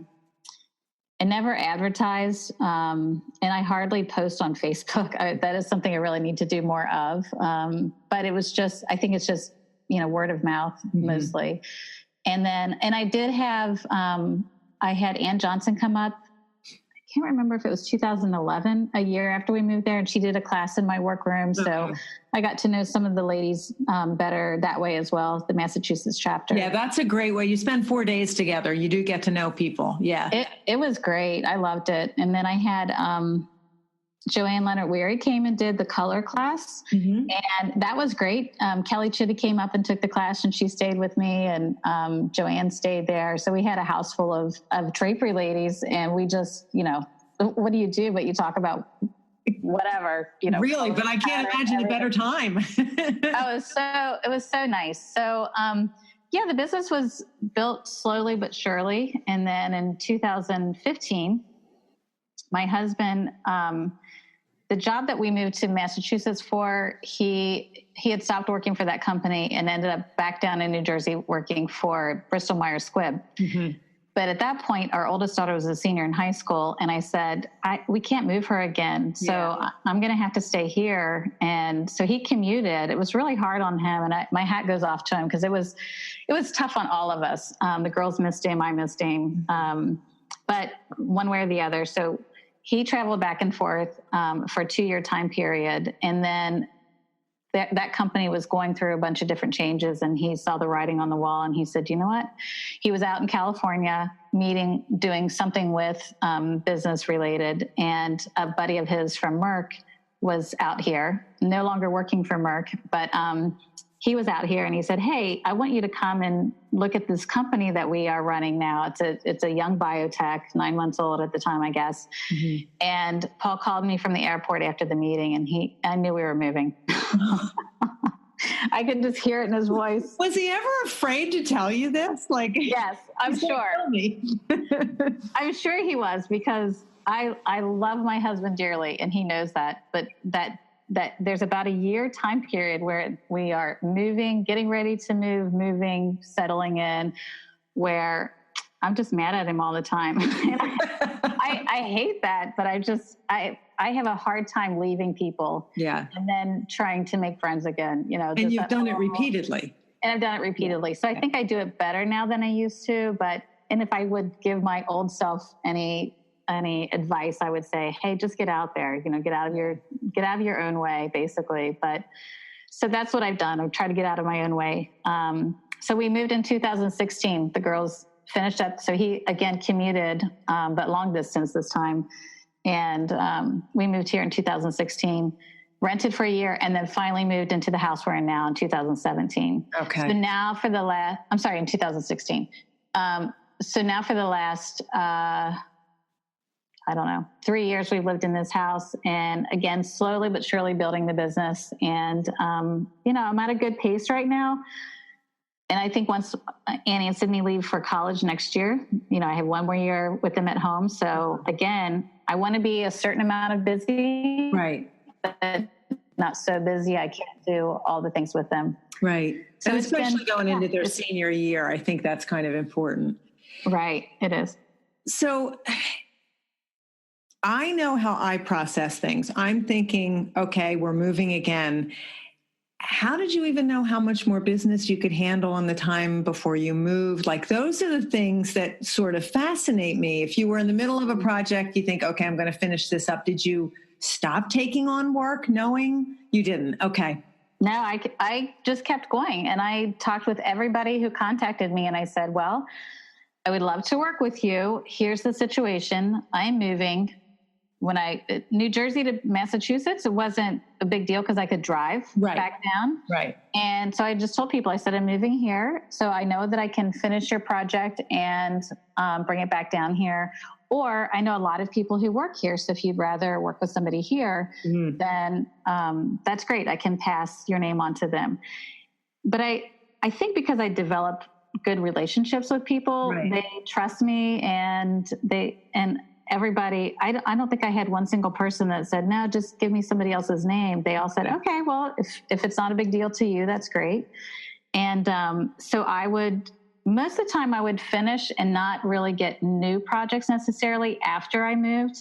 I never advertised, and I hardly post on Facebook. That is something I really need to do more of. But it was just, I think it's just, word of mouth mostly. And I did have, I had Ann Johnson come up. I can't remember if it was 2011, a year after we moved there, and she did a class in my workroom. So I got to know some of the ladies better that way as well, the Massachusetts chapter. Yeah, that's a great way. You spend 4 days together. You do get to know people. Yeah. It was great. I loved it. And then I had Joanne Leonard-Weary came and did the color class. Mm-hmm. And that was great. Kelly Chitty came up and took the class, and she stayed with me, and Joanne stayed there. So we had a house full of drapery ladies, and we just, what do you do? But you talk about whatever, Really, but I can't imagine a better time. It was so nice. So, the business was built slowly but surely. And then in 2015, my husband, the job that we moved to Massachusetts for, he had stopped working for that company and ended up back down in New Jersey working for Bristol Myers Squibb. Mm-hmm. But at that point, our oldest daughter was a senior in high school. And I said, we can't move her again. So I'm going to have to stay here. And so he commuted. It was really hard on him. And my hat goes off to him because it was tough on all of us. The girls missed him. I missed him. But one way or the other. So he traveled back and forth for a 2-year time period. And then that company was going through a bunch of different changes, and he saw the writing on the wall, and he said, you know what? He was out in California doing something with business related, and a buddy of his from Merck was out here, no longer working for Merck, but he was out here, and he said, hey, I want you to come and look at this company that we are running now. It's a young biotech, 9 months old at the time, I guess. Mm-hmm. And Paul called me from the airport after the meeting, and I knew we were moving. I could just hear it in his voice. Was he ever afraid to tell you this? Yes, I'm sure. I'm sure he was, because I love my husband dearly, and he knows that. But that there's about a year time period where we are moving, getting ready to move, moving, settling in, where I'm just mad at him all the time. And I hate that, but I have a hard time leaving people. Yeah. And then trying to make friends again, And you've done it repeatedly. And I've done it repeatedly. So I think I do it better now than I used to. And if I would give my old self any advice, I would say, hey, just get out there, get out of your own way, basically. But so that's what I've done. I've tried to get out of my own way. So we moved in 2016. The girls finished up. So he again commuted, but long distance this time. And we moved here in 2016. rented for a year, and then finally moved into the house we're in now in 2017. Okay. So now for the last, in 2016. So now for the last, 3 years we've lived in this house, and again, slowly but surely building the business. And, I'm at a good pace right now. And I think once Annie and Sydney leave for college next year, I have one more year with them at home. So again, I want to be a certain amount of busy, right? But not so busy I can't do all the things with them. Right. So and especially going into their senior year, I think that's kind of important. Right. It is. So I know how I process things. I'm thinking, okay, we're moving again. How did you even know how much more business you could handle in the time before you moved? Like, those are the things that sort of fascinate me. If you were in the middle of a project, you think, okay, I'm going to finish this up. Did you stop taking on work knowing you didn't? Okay. No, I just kept going, and I talked with everybody who contacted me, and I said, well, I would love to work with you. Here's the situation. I'm moving. New Jersey to Massachusetts, it wasn't a big deal because I could drive back down. Right. And so I just told people, I said, I'm moving here. So I know that I can finish your project and bring it back down here. Or I know a lot of people who work here. So if you'd rather work with somebody here, then that's great. I can pass your name on to them. But I think because I developed good relationships with people, they trust me, and everybody, I don't think I had one single person that said, no, just give me somebody else's name. They all said, okay, well, if it's not a big deal to you, that's great. And so most of the time I would finish and not really get new projects necessarily after I moved,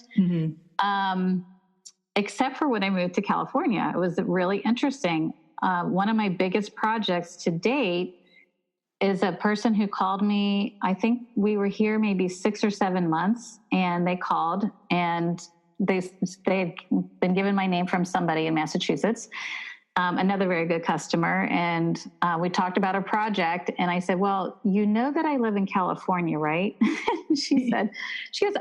except for when I moved to California. It was really interesting. One of my biggest projects to date is a person who called me. I think we were here maybe 6 or 7 months, and they called, and they've been given my name from somebody in Massachusetts, another very good customer. And we talked about a project, and I said, well, you know that I live in California, right? She goes,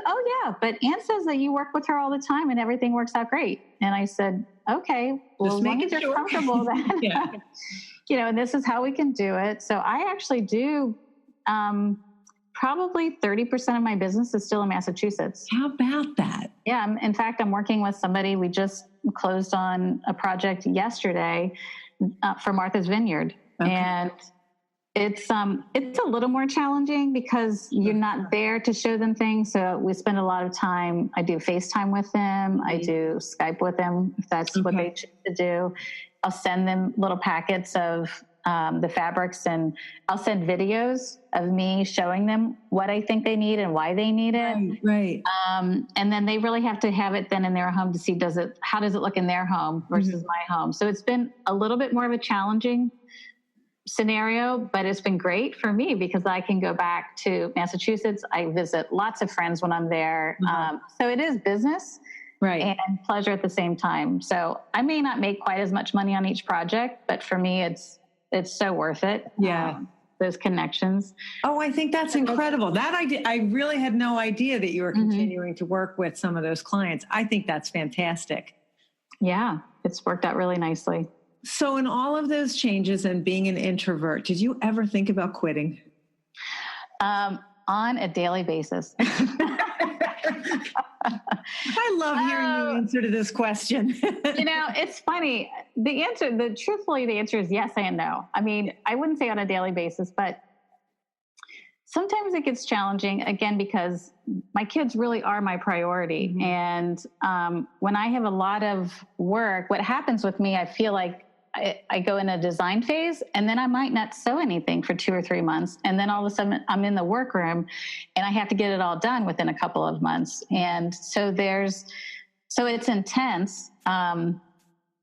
oh yeah, but Ann says that you work with her all the time and everything works out great. And I said, okay, well, as long as you're comfortable then. And this is how we can do it. So I actually do, probably 30% of my business is still in Massachusetts. How about that? Yeah. In fact, I'm working with somebody. We just closed on a project yesterday for Martha's Vineyard. Okay. And it's a little more challenging because you're not there to show them things. So we spend a lot of time. I do FaceTime with them. I do Skype with them if that's what they choose to do. I'll send them little packets of the fabrics, and I'll send videos of me showing them what I think they need and why they need it. Right. And then they really have to have it then in their home to see how does it look in their home versus my home. So it's been a little bit more of a challenging scenario, but it's been great for me because I can go back to Massachusetts. I visit lots of friends when I'm there. So it is business. Right. And pleasure at the same time. So I may not make quite as much money on each project, but for me, it's so worth it. Yeah. Those connections. Oh, I think that's incredible. That I really had no idea that you were continuing to work with some of those clients. I think that's fantastic. Yeah. It's worked out really nicely. So in all of those changes and being an introvert, did you ever think about quitting? On a daily basis. I love hearing the answer to this question. It's funny. Truthfully, the answer is yes and no. I mean, I wouldn't say on a daily basis, but sometimes it gets challenging, again, because my kids really are my priority. And when I have a lot of work, what happens with me, I feel like I go in a design phase, and then I might not sew anything for 2 or 3 months. And then all of a sudden I'm in the workroom and I have to get it all done within a couple of months. And so it's intense. And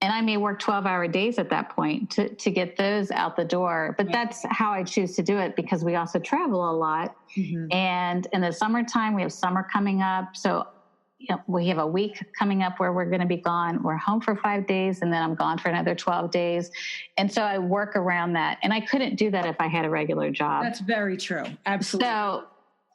I may work 12-hour days at that point to get those out the door. But that's how I choose to do it, because we also travel a lot. And in the summertime, we have summer coming up. So we have a week coming up where we're going to be gone. We're home for 5 days, and then I'm gone for another 12 days. And so I work around that. And I couldn't do that if I had a regular job. That's very true. Absolutely. So,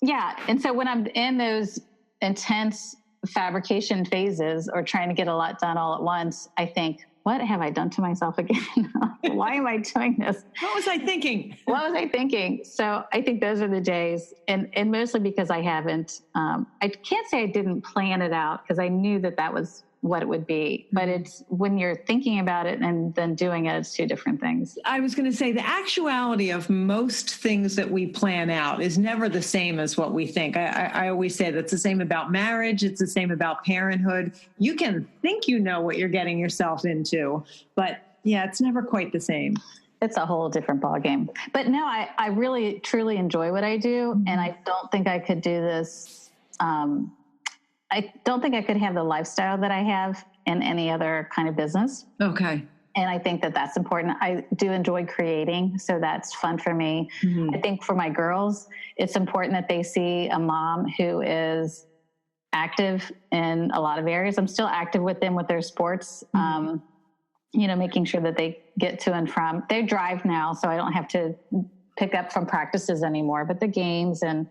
yeah. And so when I'm in those intense fabrication phases or trying to get a lot done all at once, I think, what have I done to myself again? Why am I doing this? What was I thinking? So I think those are the days, and mostly because I haven't, I can't say I didn't plan it out because I knew that was what it would be, but it's when you're thinking about it and then doing it, it's two different things. I was going to say the actuality of most things that we plan out is never the same as what we think. I always say that's the same about marriage. It's the same about parenthood. You can think you know what you're getting yourself into, but yeah, it's never quite the same. It's a whole different ballgame. But no, I really, truly enjoy what I do. Mm-hmm. And I don't think I could do this. I don't think I could have the lifestyle that I have in any other kind of business. Okay. And I think that that's important. I do enjoy creating, so that's fun for me. Mm-hmm. I think for my girls, it's important that they see a mom who is active in a lot of areas. I'm still active with them with their sports, making sure that they get to and from. They drive now, so I don't have to pick up from practices anymore, but the games and,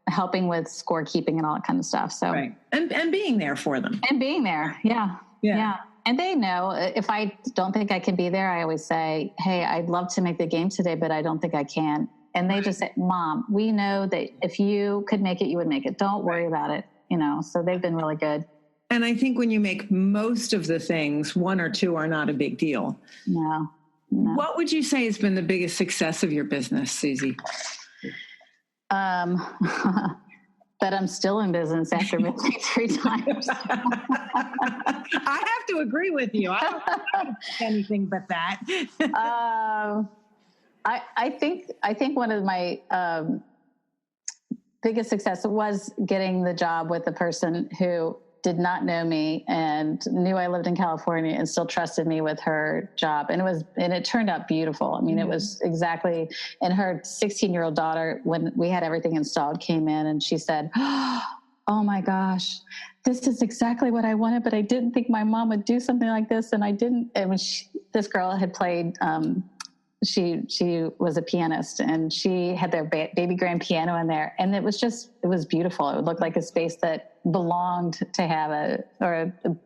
helping with scorekeeping and all that kind of stuff. So, right. And being there for them. And being there. Yeah. And they know if I don't think I can be there, I always say, hey, I'd love to make the game today, but I don't think I can. And they just say, Mom, we know that if you could make it, you would make it. Don't worry about it. So they've been really good. And I think when you make most of the things, one or two are not a big deal. No. What would you say has been the biggest success of your business, Suzy? That I'm still in business after missing 3 times. I have to agree with you. I don't know anything but that. I think one of my biggest success was getting the job with the person who did not know me and knew I lived in California and still trusted me with her job. And it turned out beautiful. I mean, It was exactly, and her 16-year-old daughter, when we had everything installed, came in and she said, oh my gosh, this is exactly what I wanted, but I didn't think my mom would do something like this. And I didn't, and this girl had played, she was a pianist and she had their baby grand piano in there. And it was beautiful. It would look like a space that belonged to have a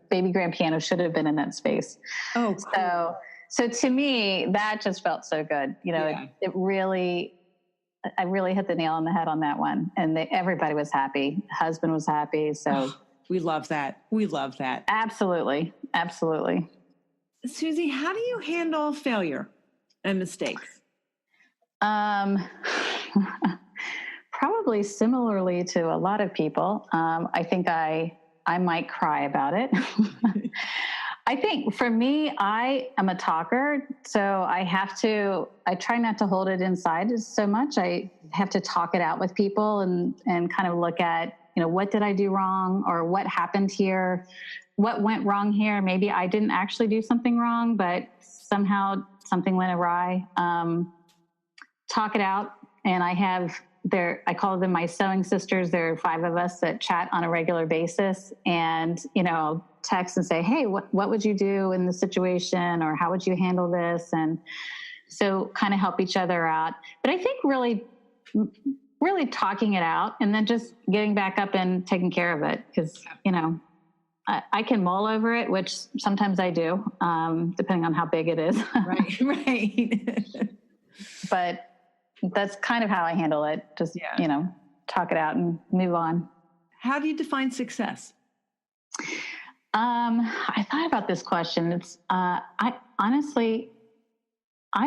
baby grand piano should have been in that space. Oh, cool. So to me, that just felt so good. It really, I really hit the nail on the head on that one. And everybody was happy. Husband was happy. So we love that. Absolutely. Absolutely. Suzy, how do you handle failure and mistakes? Probably similarly to a lot of people. I think I might cry about it. I think for me, I am a talker, so I try not to hold it inside so much. I have to talk it out with people and kind of look at, what did I do wrong or what happened here? What went wrong here? Maybe I didn't actually do something wrong, but somehow something went awry. Talk it out. And I call them my sewing sisters. There are 5 of us that chat on a regular basis and, text and say, hey, what would you do in this situation? Or how would you handle this? And so kind of help each other out. But I think really, really talking it out and then just getting back up and taking care of it. Because, I can mull over it, which sometimes I do, depending on how big it is. Right. But that's kind of how I handle it. Just, talk it out and move on. How do you define success? I thought about this question. It's, I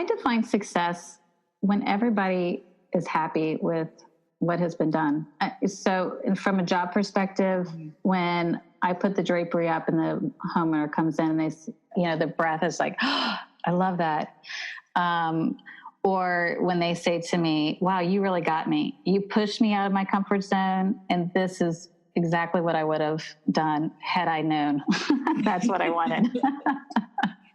define success when everybody is happy with what has been done. So from a job perspective, when I put the drapery up and the homeowner comes in and the breath is like, oh, I love that. Or when they say to me, wow, you really got me. You pushed me out of my comfort zone. And this is exactly what I would have done had I known. That's what I wanted.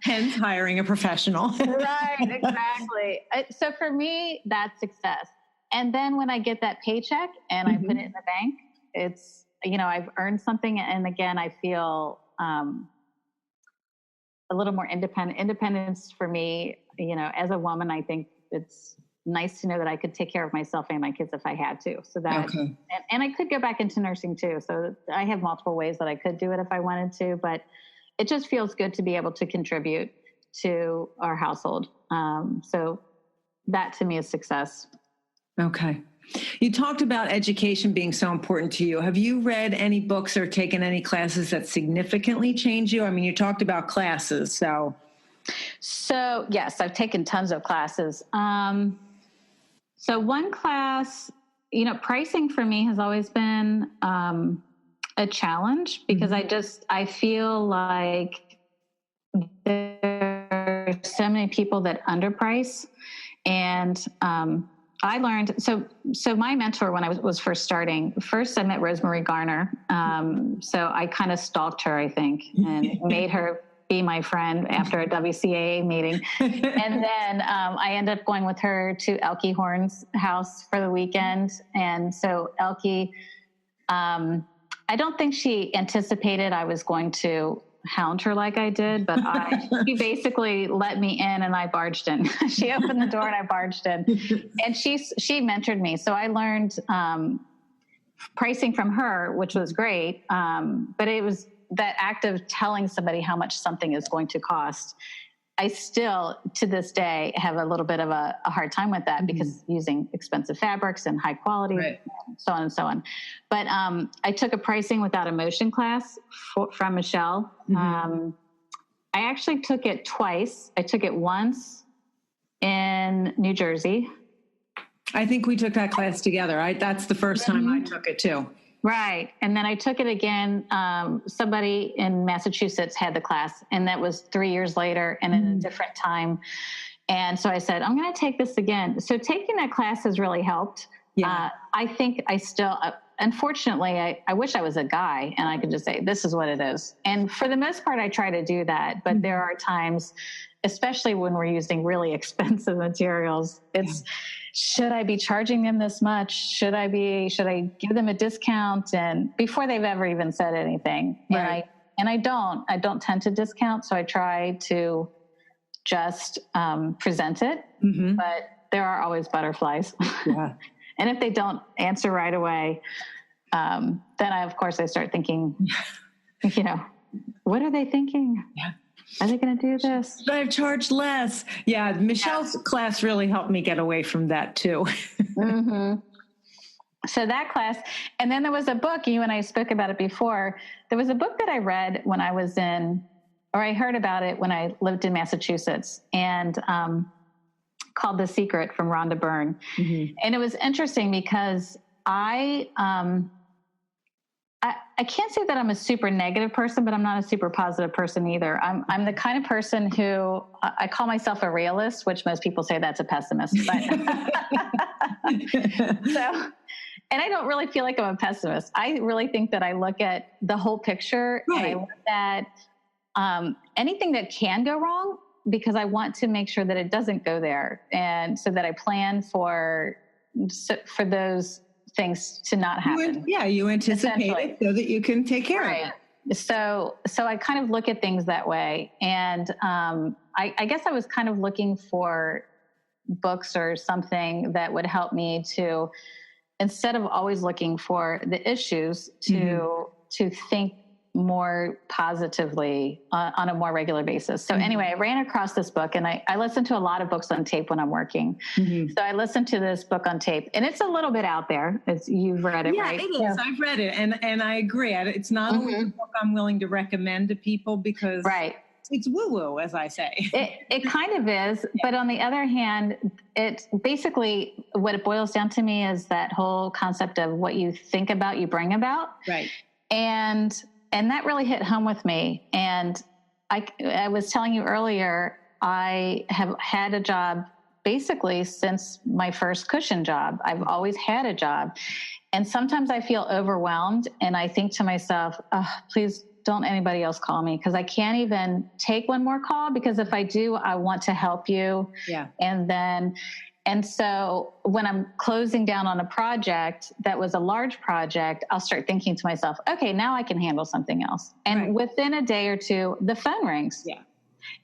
Hence hiring a professional. Right, exactly. So for me, that's success. And then when I get that paycheck and I put it in the bank, it's, I've earned something. And again, I feel a little more independent. Independence for me, as a woman, I think it's nice to know that I could take care of myself and my kids if I had to. So that, Okay. and I could go back into nursing too. So I have multiple ways that I could do it if I wanted to, but it just feels good to be able to contribute to our household. So that to me is success. Okay. You talked about education being so important to you. Have you read any books or taken any classes that significantly changed you? I mean, you talked about classes, so. So yes, I've taken tons of classes. So one class, pricing for me has always been a challenge because I feel like there are so many people that underprice. And I learned, so my mentor when I was first starting, I met Rosemary Garner. So I kind of stalked her, I think, and made her be my friend after a WCAA meeting. And then I ended up going with her to Elke Horn's house for the weekend. And so Elke, I don't think she anticipated I was going to hound her like I did, but she basically let me in and I barged in. She opened the door and I barged in, and she mentored me. So I learned pricing from her, which was great. But it was that act of telling somebody how much something is going to cost. I still, to this day, have a little bit of a hard time with that because using expensive fabrics and high quality, right, so on and so on. But I took a pricing without emotion class from Michelle. I actually took it twice. I took it once in New Jersey. I think we took that class together. That's the first time I took it too. Right. And then I took it again. Somebody in Massachusetts had the class, and that was 3 years later and in a different time. And so I said, I'm going to take this again. So taking that class has really helped. Yeah. I think I still, unfortunately, I wish I was a guy and I could just say, this is what it is. And for the most part, I try to do that. But there are times, especially when we're using really expensive materials, should I be charging them this much? Should I give them a discount? And before they've ever even said anything. Right. And I don't tend to discount. So I try to just present it, but there are always butterflies. Yeah. And if they don't answer right away, then I start thinking, what are they thinking? Yeah. Are they going to do this? Should I have charged less? Yeah, Michelle's class really helped me get away from that too. So that class, and then there was a book, you and I spoke about it before. There was a book that I read when I was I heard about it when I lived in Massachusetts, and called The Secret from Rhonda Byrne. And it was interesting because I can't say that I'm a super negative person, but I'm not a super positive person either. I'm the kind of person who I call myself a realist, which most people say that's a pessimist. But and I don't really feel like I'm a pessimist. I really think that I look at the whole picture, right, and I look at anything that can go wrong, because I want to make sure that it doesn't go there, and so that I plan for those things to not happen. You anticipate it so that you can take care of it. So I kind of look at things that way. And I guess I was kind of looking for books or something that would help me to, instead of always looking for the issues, to think more positively on a more regular basis. So anyway, I ran across this book, and I listen to a lot of books on tape when I'm working. So I listened to this book on tape, and it's a little bit out there. You've read it, right? Yeah, it is. Yeah. I've read it, and I agree. It's not always a book I'm willing to recommend to people because it's woo-woo, as I say. It kind of is, but on the other hand, it's basically what it boils down to me is that whole concept of what you think about, you bring about. Right. And that really hit home with me. And I was telling you earlier, I have had a job basically since my first cushion job. I've always had a job. And sometimes I feel overwhelmed, and I think to myself, please don't anybody else call me, because I can't even take one more call, because if I do, I want to help you. Yeah. And so when I'm closing down on a project that was a large project, I'll start thinking to myself, okay, now I can handle something else. And within a day or two, the phone rings. Yeah.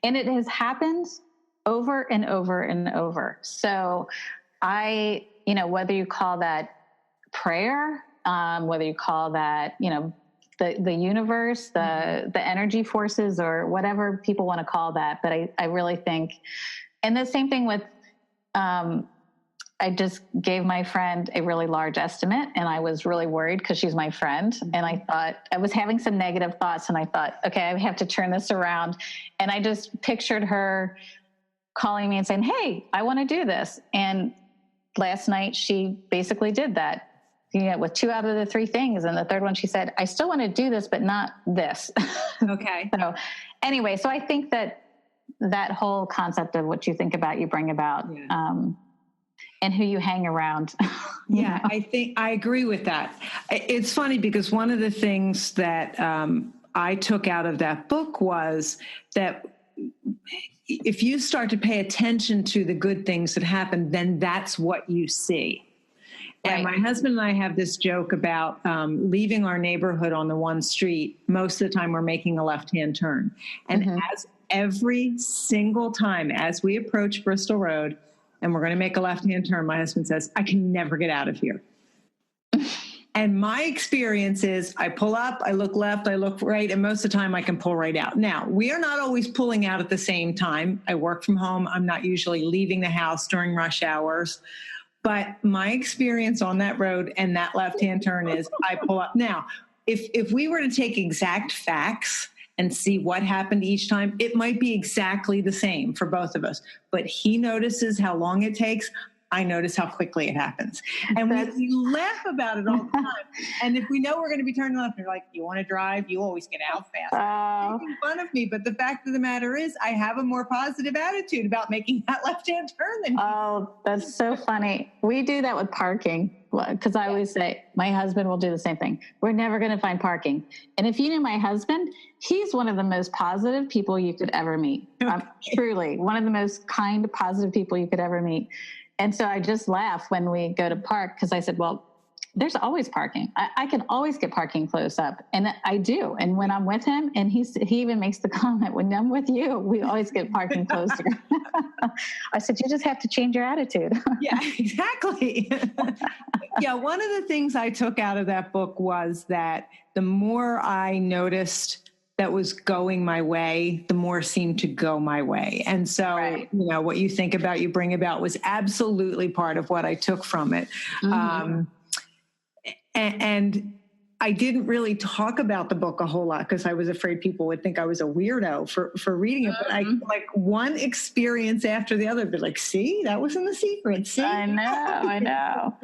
And it has happened over and over and over. So whether you call that prayer, whether you call that, the universe, the energy forces, or whatever people want to call that. But I really think, and the same thing with, I just gave my friend a really large estimate, and I was really worried because she's my friend. And I thought I was having some negative thoughts, and I thought, okay, I have to turn this around. And I just pictured her calling me and saying, hey, I want to do this. And last night she basically did that, with 2 out of the 3 things. And the third one, she said, I still want to do this, but not this. Okay. So anyway, so I think that whole concept of what you think about, you bring about, and who you hang around. Yeah, I think I agree with that. It's funny because one of the things that I took out of that book was that if you start to pay attention to the good things that happen, then that's what you see. And my husband and I have this joke about leaving our neighborhood on the one street. Most of the time we're making a left-hand turn. And as every single time as we approach Bristol Road and we're going to make a left-hand turn, my husband says, I can never get out of here. And my experience is I pull up, I look left, I look right, and most of the time I can pull right out. Now, we are not always pulling out at the same time. I work from home. I'm not usually leaving the house during rush hours. But my experience on that road and that left-hand turn is I pull up. Now, if we were to take exact facts and see what happened each time, it might be exactly the same for both of us. But he notices how long it takes. I notice how quickly it happens. And we laugh about it all the time. And if we know we're going to be turning left, they're like, you want to drive? You always get out fast. Making fun of me. But the fact of the matter is I have a more positive attitude about making that left-hand turn than you. Oh, that's so funny. We do that with parking. Because I always say, my husband will do the same thing. We're never going to find parking. And if you knew my husband, he's one of the most positive people you could ever meet. Truly, one of the most kind, positive people you could ever meet. And so I just laugh when we go to park because I said, well, there's always parking. I can always get parking close up. And I do. And when I'm with him, and he even makes the comment, when I'm with you, we always get parking closer. I said, you just have to change your attitude. Yeah, exactly. Yeah, one of the things I took out of that book was that the more I noticed that was going my way, the more seemed to go my way. And so, what you think about, you bring about was absolutely part of what I took from it. And I didn't really talk about the book a whole lot because I was afraid people would think I was a weirdo for reading it. But I like one experience after the other, be like, see, that wasn't the secret. See? I know.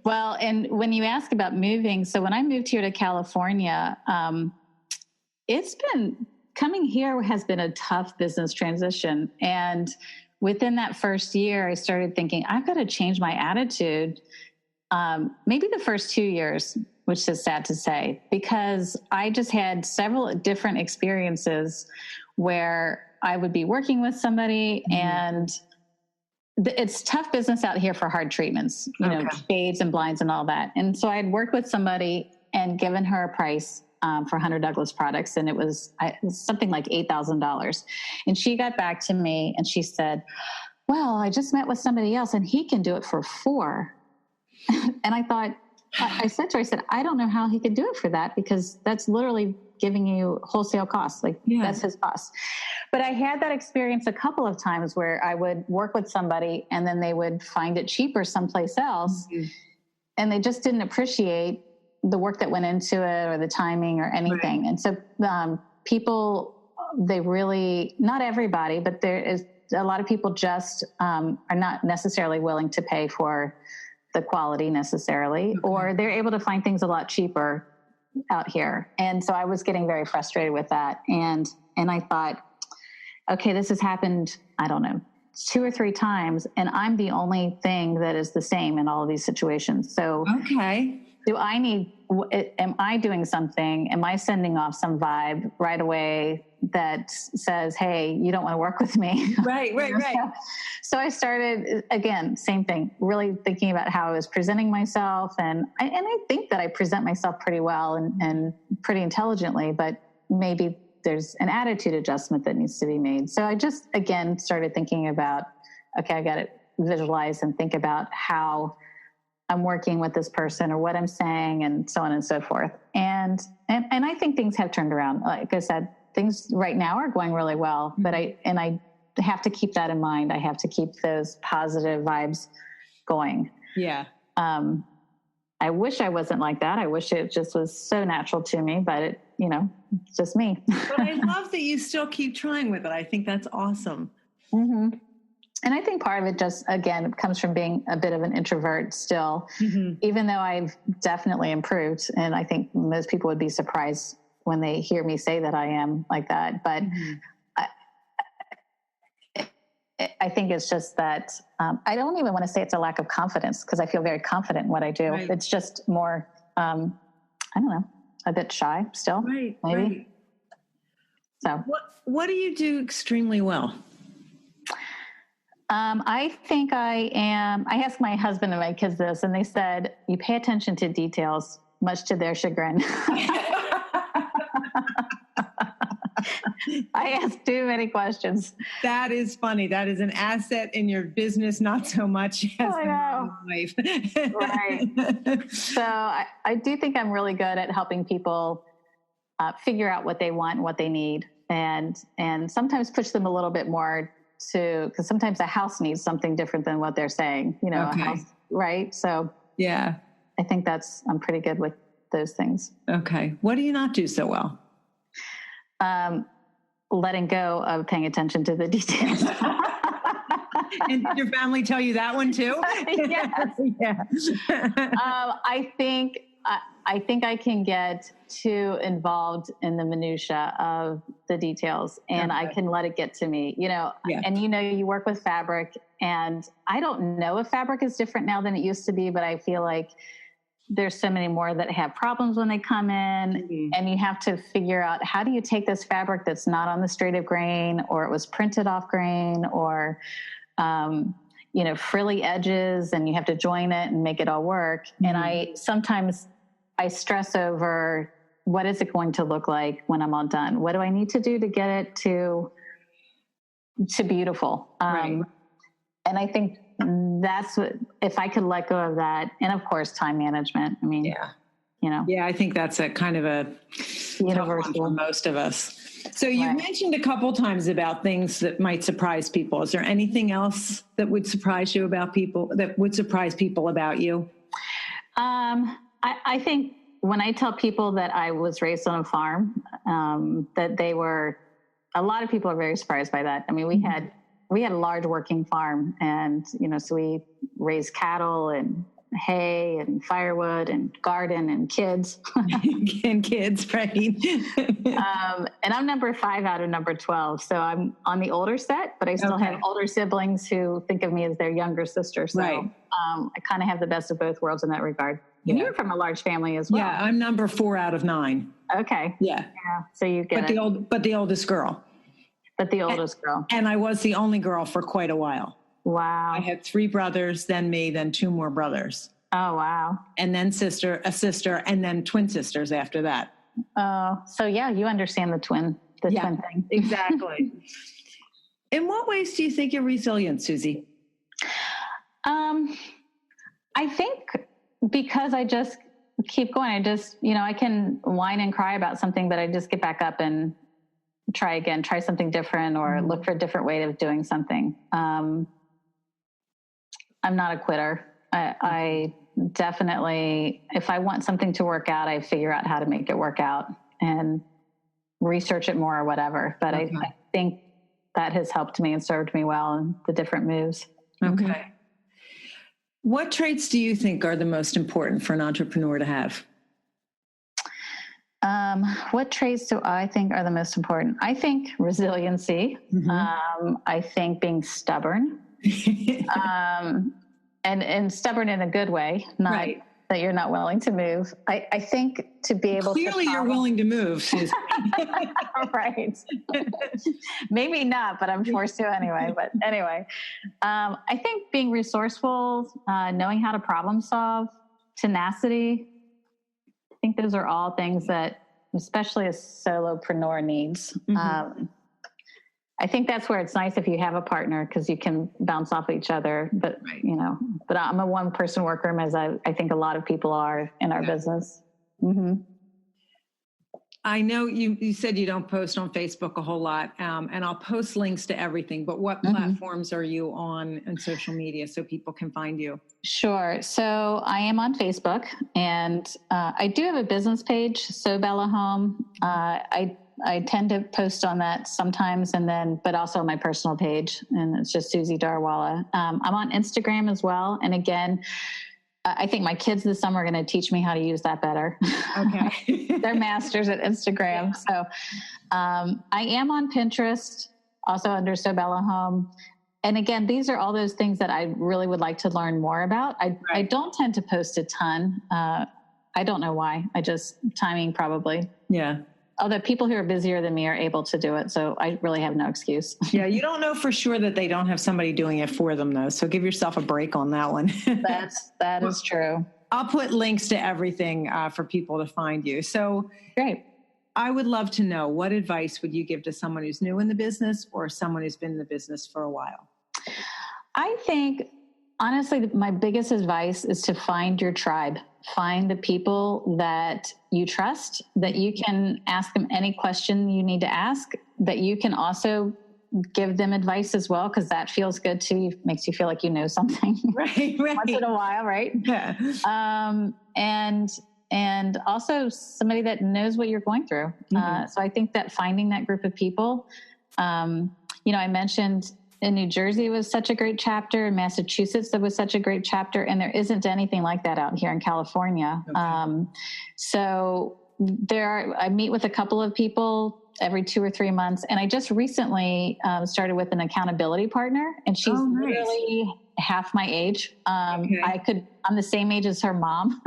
Well, and when you ask about moving, so when I moved here to California, coming here has been a tough business transition. And within that first year, I started thinking, I've got to change my attitude. Maybe the first 2 years, which is sad to say, because I just had several different experiences where I would be working with somebody and it's tough business out here for hard treatments, shades and blinds and all that. And so I'd worked with somebody and given her a price for Hunter Douglas products. And it was something like $8,000. And she got back to me and she said, well, I just met with somebody else and he can do it for $4,000. And I said to her, I don't know how he could do it for that because that's literally giving you wholesale costs. That's his cost. But I had that experience a couple of times where I would work with somebody and then they would find it cheaper someplace else. And they just didn't appreciate the work that went into it or the timing or anything. Right. And so people, they really, not everybody, but there is a lot of people just are not necessarily willing to pay for the quality necessarily, or they're able to find things a lot cheaper out here. And so I was getting very frustrated with that. And I thought, okay, this has happened, I don't know, 2 or 3 times, and I'm the only thing that is the same in all of these situations. So am I doing something? Am I sending off some vibe right away that says, hey, you don't want to work with me? Right. So I started, again, same thing, really thinking about how I was presenting myself. And I think that I present myself pretty well and pretty intelligently, but maybe there's an attitude adjustment that needs to be made. So I just, again, started thinking about, okay, I got to visualize and think about how I'm working with this person or what I'm saying and so on and so forth. And I think things have turned around. Like I said, things right now are going really well, but I have to keep that in mind. I have to keep those positive vibes going. Yeah. I wish I wasn't like that. I wish it just was so natural to me, but it, it's just me. But I love that you still keep trying with it. I think that's awesome. Mm-hmm. And I think part of it just, again, comes from being a bit of an introvert still, even though I've definitely improved. And I think most people would be surprised when they hear me say that I am like that. But I think it's just that I don't even want to say it's a lack of confidence because I feel very confident in what I do. Right. It's just more, I don't know, a bit shy still, maybe. Right. So what do you do extremely well? I think I asked my husband and my kids this, and they said, you pay attention to details, much to their chagrin. I ask too many questions. That is funny. That is an asset in your business, not so much as a wife. Right. So I do think I'm really good at helping people figure out what they want and what they need, and sometimes push them a little bit more because sometimes a house needs something different than what they're saying, a house, right? So yeah, I think I'm pretty good with those things. Okay. What do you not do so well? Letting go of paying attention to the details. And did your family tell you that one too? Yes. Yeah. I think I can get too involved in the minutia of the details, and I can let it get to me, and you work with fabric, and I don't know if fabric is different now than it used to be, but I feel like there's so many more that have problems when they come in, and you have to figure out, how do you take this fabric that's not on the straight of grain, or it was printed off grain, or, frilly edges, and you have to join it and make it all work. And sometimes I stress over, what is it going to look like when I'm all done? What do I need to do to get it to beautiful? And I think that's what, if I could let go of that, and of course, time management. I mean, yeah, I think that's a kind of a universal for most of us. So you mentioned a couple times about things that might surprise people. Is there anything else that would surprise you about people, that would surprise people about you? I think when I tell people that I was raised on a farm, that a lot of people are very surprised by that. I mean, we had a large working farm, and, so we raised cattle and hay and firewood and garden and kids. And kids, right? And I'm number 5 out of number 12. So I'm on the older set, but I still have older siblings who think of me as their younger sister. So I kind of have the best of both worlds in that regard. And you're from a large family as well. Yeah, I'm number 4 out of 9. Okay. Yeah. So you get but the oldest girl. But the oldest girl. And I was the only girl for quite a while. Wow. I had 3 brothers, then me, then 2 more brothers. Oh, wow. And then a sister, and then twin sisters after that. Oh, so yeah, you understand the twin thing. Exactly. In what ways do you think you're resilient, Suzy? I think because I just keep going. I just, I can whine and cry about something, but I just get back up and try again, try something different, or look for a different way of doing something. I'm not a quitter. I definitely, if I want something to work out, I figure out how to make it work out and research it more or whatever. But I think that has helped me and served me well in the different moves. Okay. What traits do you think are the most important for an entrepreneur to have? What traits do I think are the most important? I think resiliency. I think being stubborn. And stubborn in a good way, not that you're not willing to move. I think to be able Clearly you're willing to move, Suzy. Right. Maybe not, but I'm forced to anyway. But anyway, I think being resourceful, knowing how to problem solve, tenacity. I think those are all things that, especially a solopreneur, needs. I think that's where it's nice if you have a partner, because you can bounce off each other. But, Right. But I'm a one-person worker, as I think a lot of people are in our business. Mm-hmm. I know you said you don't post on Facebook a whole lot, and I'll post links to everything, but what platforms are you on social media so people can find you? Sure. So I am on Facebook, and I do have a business page, So Bella Home. I tend to post on that sometimes, but also my personal page, and it's just Suzy Daruwala. I'm on Instagram as well. And again, I think my kids this summer are going to teach me how to use that better. Okay. They're masters at Instagram. Yeah. So I am on Pinterest, also under So Bella Home. And again, these are all those things that I really would like to learn more about. I don't tend to post a ton. I don't know why. Timing probably. Yeah. Although people who are busier than me are able to do it. So I really have no excuse. Yeah. You don't know for sure that they don't have somebody doing it for them, though. So give yourself a break on that one. That is true. I'll put links to everything for people to find you. So great. I would love to know, what advice would you give to someone who's new in the business or someone who's been in the business for a while? I think, honestly, my biggest advice is to find your tribe. Find the people that you trust, that you can ask them any question you need to ask, that you can also give them advice as well, because that feels good too. Makes you feel like you know something right. once in a while, right? Yeah. And also somebody that knows what you're going through. So I think that finding that group of people, I mentioned in New Jersey was such a great chapter. In Massachusetts, there was such a great chapter. And there isn't anything like that out here in California. Okay. So I meet with a couple of people every 2 or 3 months. And I just recently started with an accountability partner, and she's literally half my age. I'm the same age as her mom,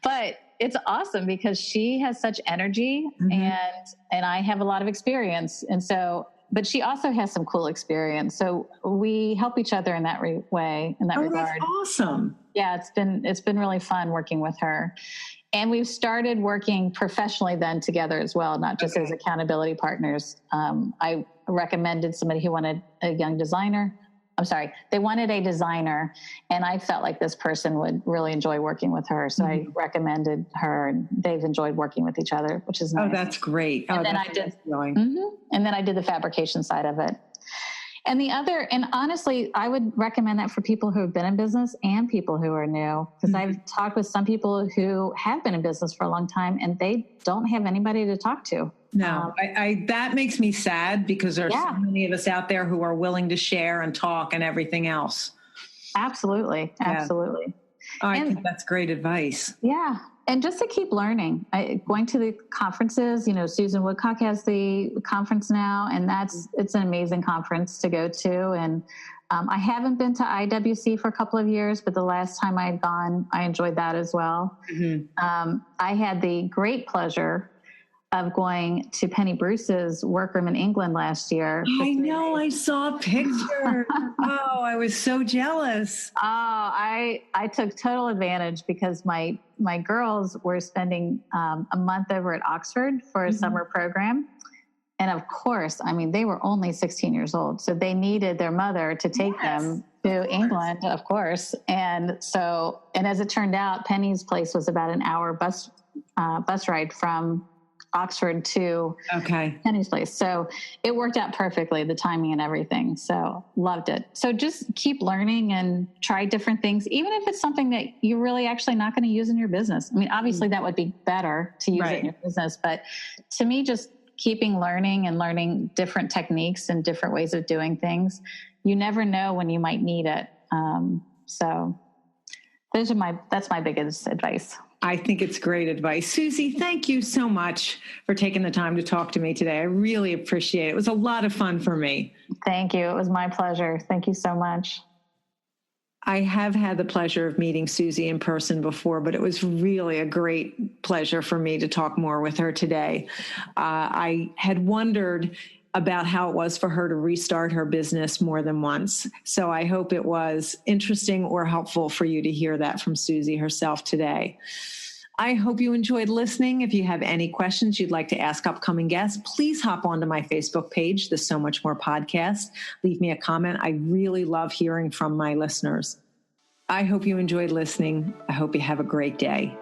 but it's awesome because she has such energy and I have a lot of experience. And so, but she also has some cool experience. So we help each other in that way, in that regard. That's awesome. Yeah, it's been really fun working with her. And we've started working professionally then together as well, not just as accountability partners. I recommended somebody who wanted a young designer. They wanted a designer, and I felt like this person would really enjoy working with her. So I recommended her, and they've enjoyed working with each other, which is nice. Oh, that's great. And then I did the fabrication side of it. And honestly, I would recommend that for people who have been in business and people who are new, because I've talked with some people who have been in business for a long time and they don't have anybody to talk to. No, that makes me sad, because there's so many of us out there who are willing to share and talk and everything else. Absolutely. Absolutely. Oh, I think that's great advice. Yeah. And just to keep learning, going to the conferences, Susan Woodcock has the conference now, and it's an amazing conference to go to. And I haven't been to IWC for a couple of years, but the last time I had gone, I enjoyed that as well. I had the great pleasure of going to Penny Bruce's workroom in England last year. I know, I saw a picture. Oh, I was so jealous. Oh, I took total advantage because my girls were spending a month over at Oxford for a summer program. And of course, they were only 16 years old. So they needed their mother to take them to England, of course. And as it turned out, Penny's place was about an hour bus ride from Oxford to Penny's place. So it worked out perfectly, the timing and everything. So loved it. So just keep learning and try different things, even if it's something that you're really actually not going to use in your business. Obviously that would be better to use it in your business, but to me, just keeping learning and learning different techniques and different ways of doing things, you never know when you might need it. So that's my biggest advice. I think it's great advice. Suzy, thank you so much for taking the time to talk to me today. I really appreciate it. It was a lot of fun for me. Thank you. It was my pleasure. Thank you so much. I have had the pleasure of meeting Suzy in person before, but it was really a great pleasure for me to talk more with her today. I had wondered about how it was for her to restart her business more than once. So I hope it was interesting or helpful for you to hear that from Suzy herself today. I hope you enjoyed listening. If you have any questions you'd like to ask upcoming guests, please hop onto my Facebook page, the So Much More Podcast. Leave me a comment. I really love hearing from my listeners. I hope you enjoyed listening. I hope you have a great day.